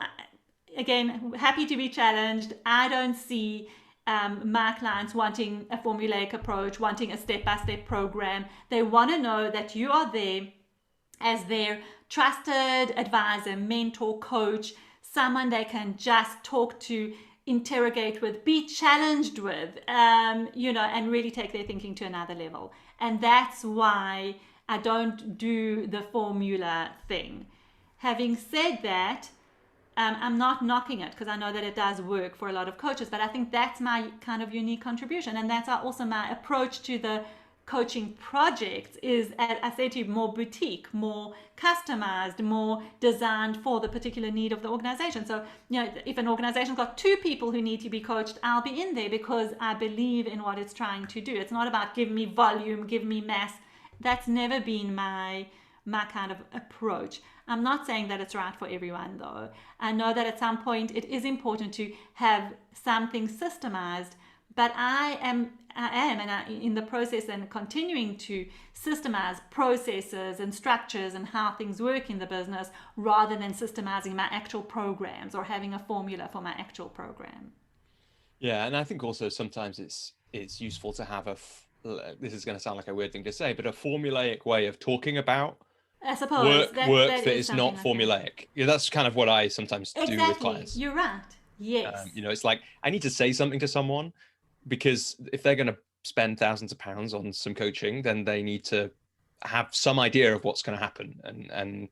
Speaker 2: again, happy to be challenged. I don't see my clients wanting a formulaic approach, wanting a step-by-step program. They want to know that you are there as their trusted advisor, mentor, coach, someone they can just talk to, interrogate with, be challenged with, and really take their thinking to another level. And that's why I don't do the formula thing. Having said that, I'm not knocking it, because I know that it does work for a lot of coaches, but I think that's my kind of unique contribution. And that's also my approach to the coaching projects is, as I say to you, more boutique, more customized, more designed for the particular need of the organization. So, if an organization's got 2 people who need to be coached, I'll be in there because I believe in what it's trying to do. It's not about give me volume, give me mass. That's never been my kind of approach. I'm not saying that it's right for everyone, though. I know that at some point it is important to have something systemized, but I am in the process and continuing to systemize processes and structures and how things work in the business, rather than systemizing my actual programs or having a formula for my actual program.
Speaker 1: Yeah, and I think also sometimes it's useful to have this is going to sound like a weird thing to say, but a formulaic way of talking about,
Speaker 2: I suppose,
Speaker 1: work that is not formulaic. That's kind of what I sometimes do with clients.
Speaker 2: You're right. Yes.
Speaker 1: It's like, I need to say something to someone, because if they're going to spend thousands of pounds on some coaching, then they need to have some idea of what's going to happen. And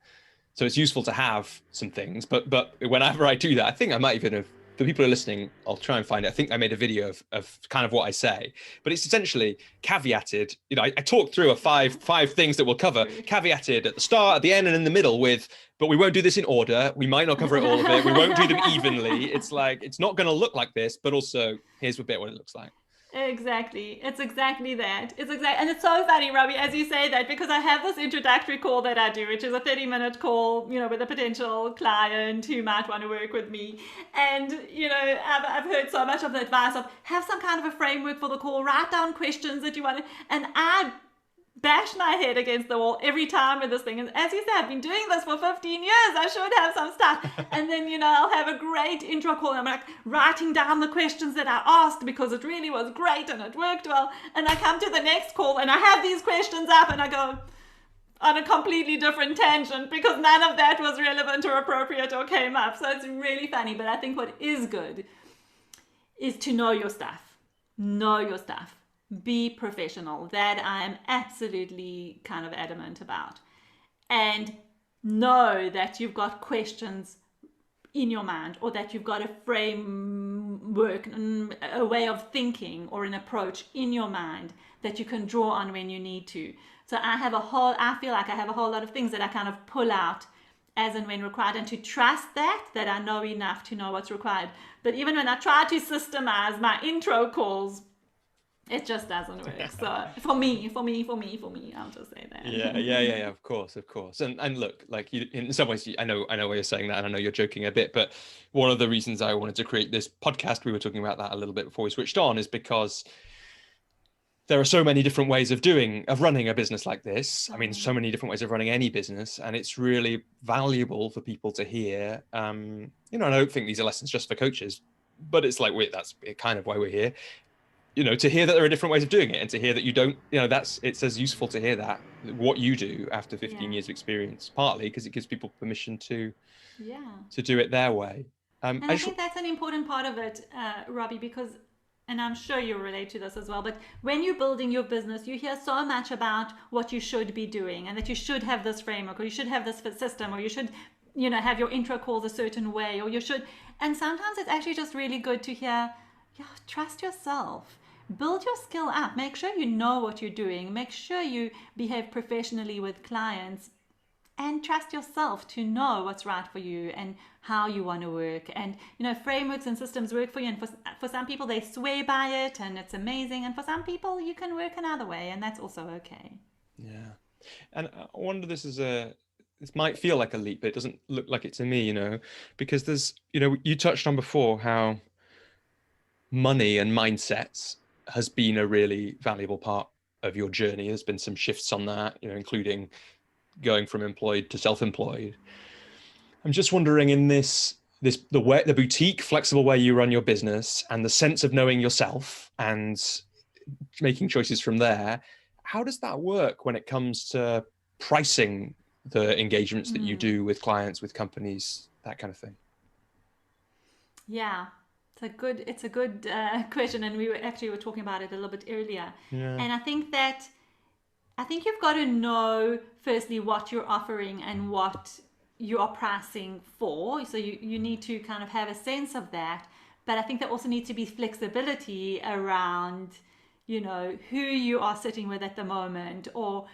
Speaker 1: so it's useful to have some things, but whenever I do that, I think I might even have for people who are listening, I'll try and find it. I think I made a video of kind of what I say, but it's essentially caveated. You know, I talked through five things that we'll cover,
Speaker 2: True.
Speaker 1: caveated at the start, at the end, and in the middle with, but we won't do this in order. We might not cover it all of it. We won't do them evenly. It's like, it's not going to look like this, but also here's a bit what it looks like.
Speaker 2: Exactly. It's exactly that. And it's so funny, Robbie, as you say that, because I have this introductory call that I do, which is a 30-minute call, with a potential client who might want to work with me. And, I've heard so much of the advice of have some kind of a framework for the call, write down questions that you want to, and I bash my head against the wall every time with this thing. And as you said, I've been doing this for 15 years. I should have some stuff. And then, I'll have a great intro call. And I'm like writing down the questions that I asked because it really was great and it worked well. And I come to the next call and I have these questions up and I go on a completely different tangent because none of that was relevant or appropriate or came up. So it's really funny. But I think what is good is to know your stuff. Know your stuff. Be professional. That I am absolutely kind of adamant about. And know that you've got questions in your mind, or that you've got a framework, a way of thinking or an approach in your mind that you can draw on when you need to. So I feel like I have a whole lot of things that I kind of pull out as and when required, and to trust that I know enough to know what's required. But even when I try to systemize my intro calls, it just doesn't work. So for me, I'll just say that.
Speaker 1: Yeah. Of course. And look, like in some ways, I know why you're saying that, and I know you're joking a bit. But one of the reasons I wanted to create this podcast, we were talking about that a little bit before we switched on, is because there are so many different ways of running a business like this. I mean, so many different ways of running any business, and it's really valuable for people to hear. And I don't think these are lessons just for coaches, but it's like that's kind of why we're here. To hear that there are different ways of doing it, and to hear that you don't, it's as useful to hear that what you do after 15 years of experience, partly because it gives people permission to do it their way.
Speaker 2: And I think that's an important part of it, Robbie, because, and I'm sure you'll relate to this as well, but when you're building your business, you hear so much about what you should be doing and that you should have this framework, or you should have this system, or you should, have your intro calls a certain way, or you should, and sometimes it's actually just really good to hear, trust yourself. Build your skill up. Make sure you know what you're doing. Make sure you behave professionally with clients, and trust yourself to know what's right for you and how you want to work. And, frameworks and systems work for you. And for some people, they swear by it and it's amazing. And for some people, you can work another way, and that's also okay.
Speaker 1: Yeah. And I wonder, this might feel like a leap, but it doesn't look like it to me, because there's, you touched on before how money and mindsets has been a really valuable part of your journey. There's been some shifts on that, including going from employed to self-employed. I'm just wondering, in the boutique, flexible way you run your business, and the sense of knowing yourself and making choices from there, how does that work when it comes to pricing the engagements that you do with clients, with companies, that kind of thing?
Speaker 2: Yeah. It's a good question, and we were talking about it a little bit earlier.
Speaker 1: Yeah.
Speaker 2: And I think you've got to know firstly what you're offering and what you are pricing for. So you need to kind of have a sense of that. But I think there also needs to be flexibility around, who you are sitting with at the moment, or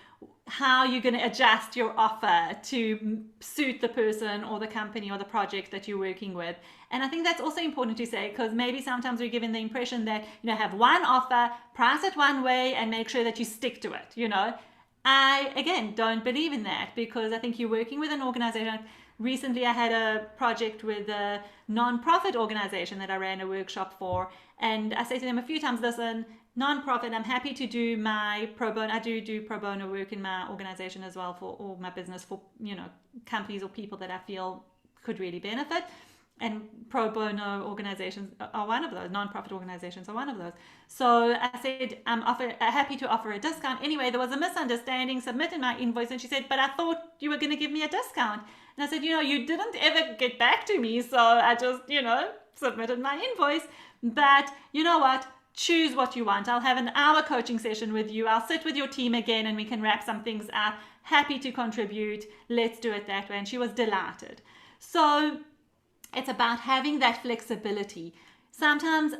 Speaker 2: how you're going to adjust your offer to suit the person or the company or the project that you're working with. And I think that's also important to say, because maybe sometimes we're given the impression that, have one offer, price it one way, and make sure that you stick to it. I, again, don't believe in that, because I think you're working with an organization. Recently, I had a project with a non-profit organization that I ran a workshop for. And I say to them a few times, listen, non-profit, I'm happy to do my pro bono. I do pro bono work in my organization as well, or my business, for, companies or people that I feel could really benefit. And pro bono organizations are one of those. Non-profit organizations are one of those. So I said, I'm happy to offer a discount. Anyway, there was a misunderstanding, submitted my invoice, and she said, but I thought you were going to give me a discount. And I said, you didn't ever get back to me, so I just, submitted my invoice. But you know what? Choose what you want. I'll have an hour coaching session with you. I'll sit with your team again and we can wrap some things up. Happy to contribute. Let's do it that way. And she was delighted. So It's about having that flexibility. Sometimes,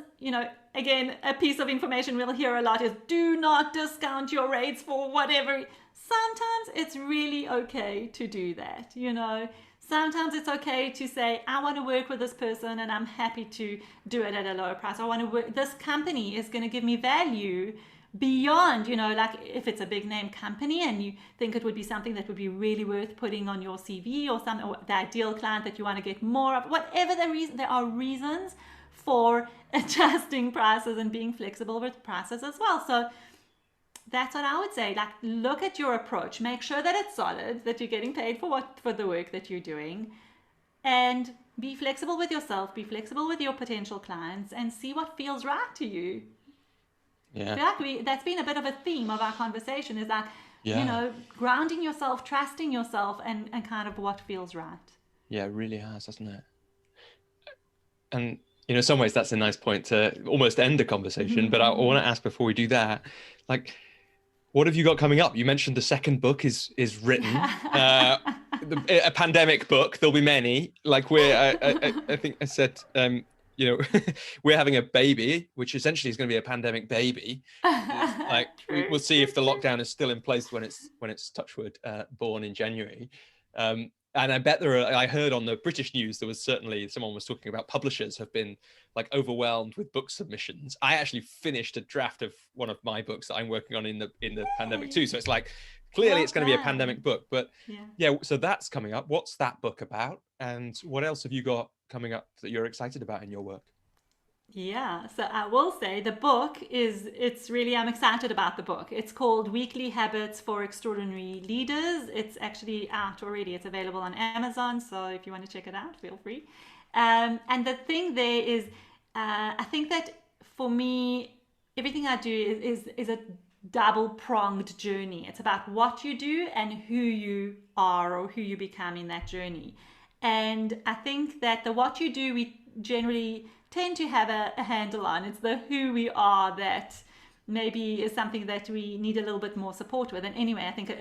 Speaker 2: again, a piece of information we'll hear a lot is do not discount your rates for whatever. Sometimes it's really okay to do that, Sometimes it's okay to say, I want to work with this person and I'm happy to do it at a lower price. I want to work, this company is going to give me value beyond, like if it's a big name company and you think it would be something that would be really worth putting on your CV, or something, or the ideal client that you want to get more of, whatever the reason, there are reasons for adjusting prices and being flexible with prices as well. So that's what I would say. Like, look at your approach, make sure that it's solid, that you're getting paid for the work that you're doing, and be flexible with yourself, be flexible with your potential clients, and see what feels right to you.
Speaker 1: Yeah.
Speaker 2: I feel like that's been a bit of a theme of our conversation, is like, grounding yourself, trusting yourself, and kind of what feels right.
Speaker 1: Yeah, it really has, hasn't it? And in some ways that's a nice point to almost end the conversation. But I want to ask before we do that, like, what have you got coming up? You mentioned the second book is written, a pandemic book. There'll be many. Like I think I said, we're having a baby, which essentially is going to be a pandemic baby. Like we'll see if the lockdown is still in place when it's touchwood born in January. And I bet I heard on the British news, there was certainly someone was talking about publishers have been like overwhelmed with book submissions. I actually finished a draft of one of my books that I'm working on in the pandemic too. So it's like, clearly it's going to be a pandemic book, but so that's coming up. What's that book about? And what else have you got coming up that you're excited about in your work?
Speaker 2: Yeah, so I will say the book I'm excited about the book. It's called Weekly Habits for Extraordinary Leaders. It's actually out already. It's available on Amazon. So if you want to check it out, feel free. And the thing there is, I think that for me, everything I do is a double-pronged journey. It's about what you do and who you are or who you become in that journey. And I think that the what you do, we generally tend to have a handle on. It's the who we are that maybe is something that we need a little bit more support with. And anyway, I think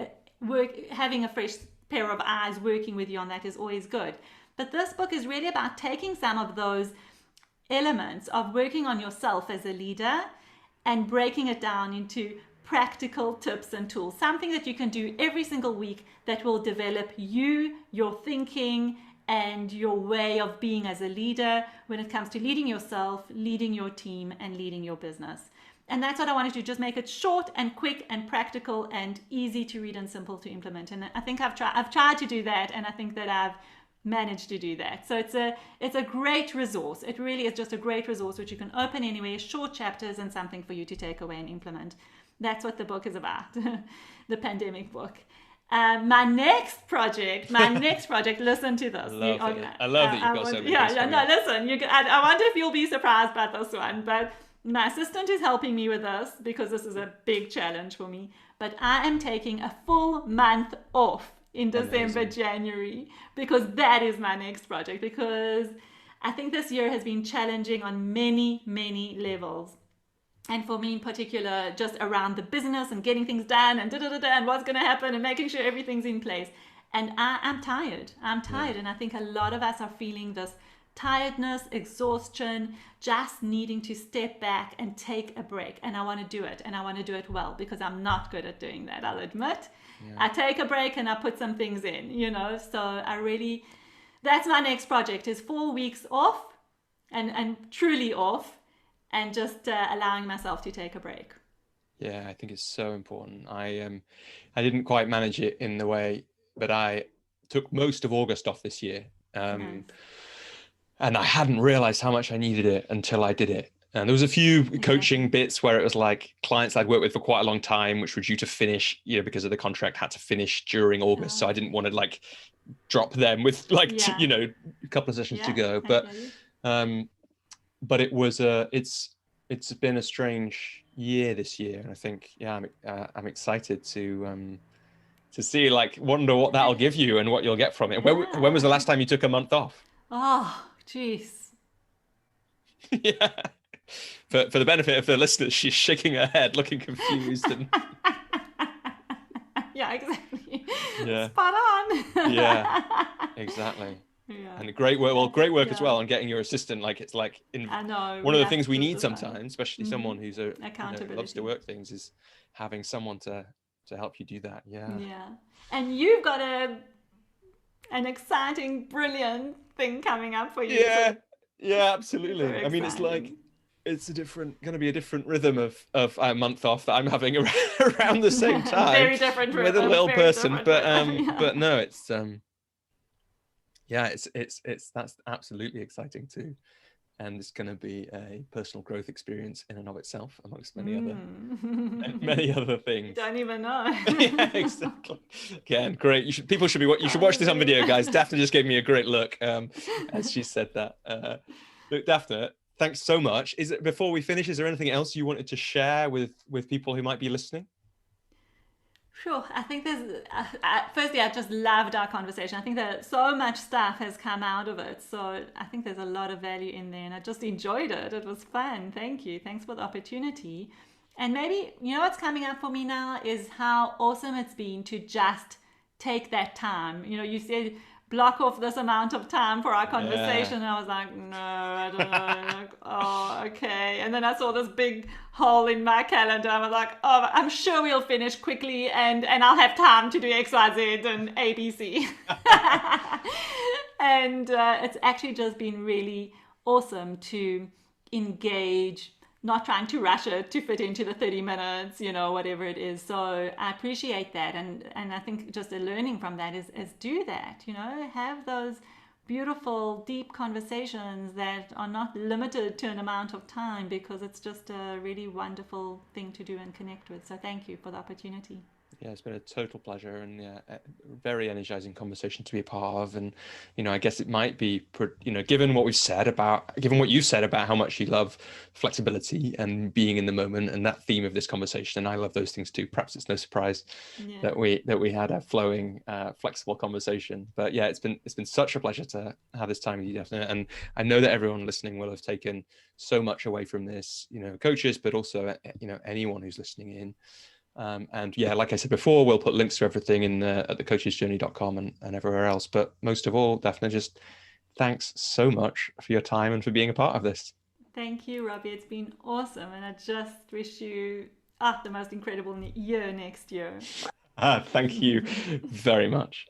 Speaker 2: having a fresh pair of eyes working with you on that is always good. But this book is really about taking some of those elements of working on yourself as a leader and breaking it down into practical tips and tools, something that you can do every single week that will develop you, your thinking, and your way of being as a leader when it comes to leading yourself, leading your team, and leading your business. And that's what I wanted to do, just make it short and quick and practical and easy to read and simple to implement. And I think I've tried to do that, and I think that I've managed to do that. So it's a great resource. It really is just a great resource which you can open anywhere, short chapters, and something for you to take away and implement. That's what the book is about, the pandemic book. My next project, listen to this.
Speaker 1: I love that you've got so many things coming up.
Speaker 2: Listen, I wonder if you'll be surprised by this one, but my assistant is helping me with this because this is a big challenge for me. But I am taking a full month off in December, January, because that is my next project, because I think this year has been challenging on many, many levels. And for me in particular, just around the business and getting things done and and what's going to happen and making sure everything's in place. And I'm tired. And I think a lot of us are feeling this tiredness, exhaustion, just needing to step back and take a break. And I want to do it. And I want to do it well, because I'm not good at doing that, I'll admit. Yeah. I take a break and I put some things in, So that's my next project, is 4 weeks off and truly off. And just allowing myself to take a break.
Speaker 1: Yeah, I think it's so important. I didn't quite manage it in the way, but I took most of August off this year. Nice. And I hadn't realized how much I needed it until I did it. And there was a few coaching bits where it was like clients I'd worked with for quite a long time, which were due to finish, because of the contract, had to finish during August. So I didn't want to drop them with a couple of sessions to go. But it was it's been a strange year this year, and I think I'm excited to see, wonder what that'll give you and what you'll get from it. When was the last time you took a month off?
Speaker 2: Oh, geez.
Speaker 1: Yeah. For the benefit of the listeners, she's shaking her head, looking confused. And
Speaker 2: yeah, exactly.
Speaker 1: Yeah.
Speaker 2: Spot on.
Speaker 1: Yeah, exactly.
Speaker 2: Yeah.
Speaker 1: And great work. Well, great work as
Speaker 2: Yeah.
Speaker 1: well on getting your assistant. Like it's like
Speaker 2: I know.
Speaker 1: one of the things we
Speaker 2: just
Speaker 1: need
Speaker 2: decide.
Speaker 1: sometimes, especially someone who's loves to
Speaker 2: Accountability.
Speaker 1: work things, is having someone to help you do that. Yeah.
Speaker 2: Yeah. And you've got an exciting, brilliant thing coming up for you. So
Speaker 1: Yeah. Yeah,
Speaker 2: super
Speaker 1: absolutely. I mean, it's like
Speaker 2: exciting.
Speaker 1: it's going to be a different rhythm of a month off that I'm having around the same time
Speaker 2: Very different
Speaker 1: with a
Speaker 2: rhythm.
Speaker 1: little
Speaker 2: Very
Speaker 1: person.
Speaker 2: different rhythm. Yeah.
Speaker 1: But no, it's yeah, it's that's absolutely exciting too. And it's going to be a personal growth experience in and of itself, amongst many other
Speaker 2: You
Speaker 1: things.
Speaker 2: don't even know.
Speaker 1: Yeah, exactly. Again, great. You should watch this on video, guys. Daphna just gave me a great look as she said that. Look, Daphna, thanks so much. Before we finish, is there anything else you wanted to share with people who might be listening?
Speaker 2: Sure. I think there's, firstly, I just loved our conversation. I think that so much stuff has come out of it. So I think there's a lot of value in there and I just enjoyed it. It was fun. Thank you. Thanks for the opportunity. And maybe, what's coming up for me now is how awesome it's been to just take that time. You said block off this amount of time for our conversation. And I was like, no, I don't know. Like, oh, okay. And then I saw this big hole in my calendar. I was like, oh, I'm sure we'll finish quickly and I'll have time to do X, Y, Z and ABC. And it's actually just been really awesome to engage, not trying to rush it to fit into the 30 minutes, whatever it is. So I appreciate that. And I think just a learning from that is do that, have those beautiful, deep conversations that are not limited to an amount of time, because it's just a really wonderful thing to do and connect with. So thank you for the opportunity.
Speaker 1: Yeah, it's been a total pleasure, and yeah, a very energizing conversation to be a part of. And I guess it might be, given what you said about how much you love flexibility and being in the moment, and that theme of this conversation, and I love those things too. Perhaps it's no surprise that we had a flowing, flexible conversation. But yeah, it's been such a pleasure to have this time with you, Daphna. And I know that everyone listening will have taken so much away from this, coaches, but also anyone who's listening in. And yeah, like I said before, we'll put links to everything at thecoachesjourney.com and everywhere else. But most of all, Daphna, just thanks so much for your time and for being a part of this.
Speaker 2: Thank you, Robbie. It's been awesome. And I just wish you the most incredible year next year.
Speaker 1: Thank you very much.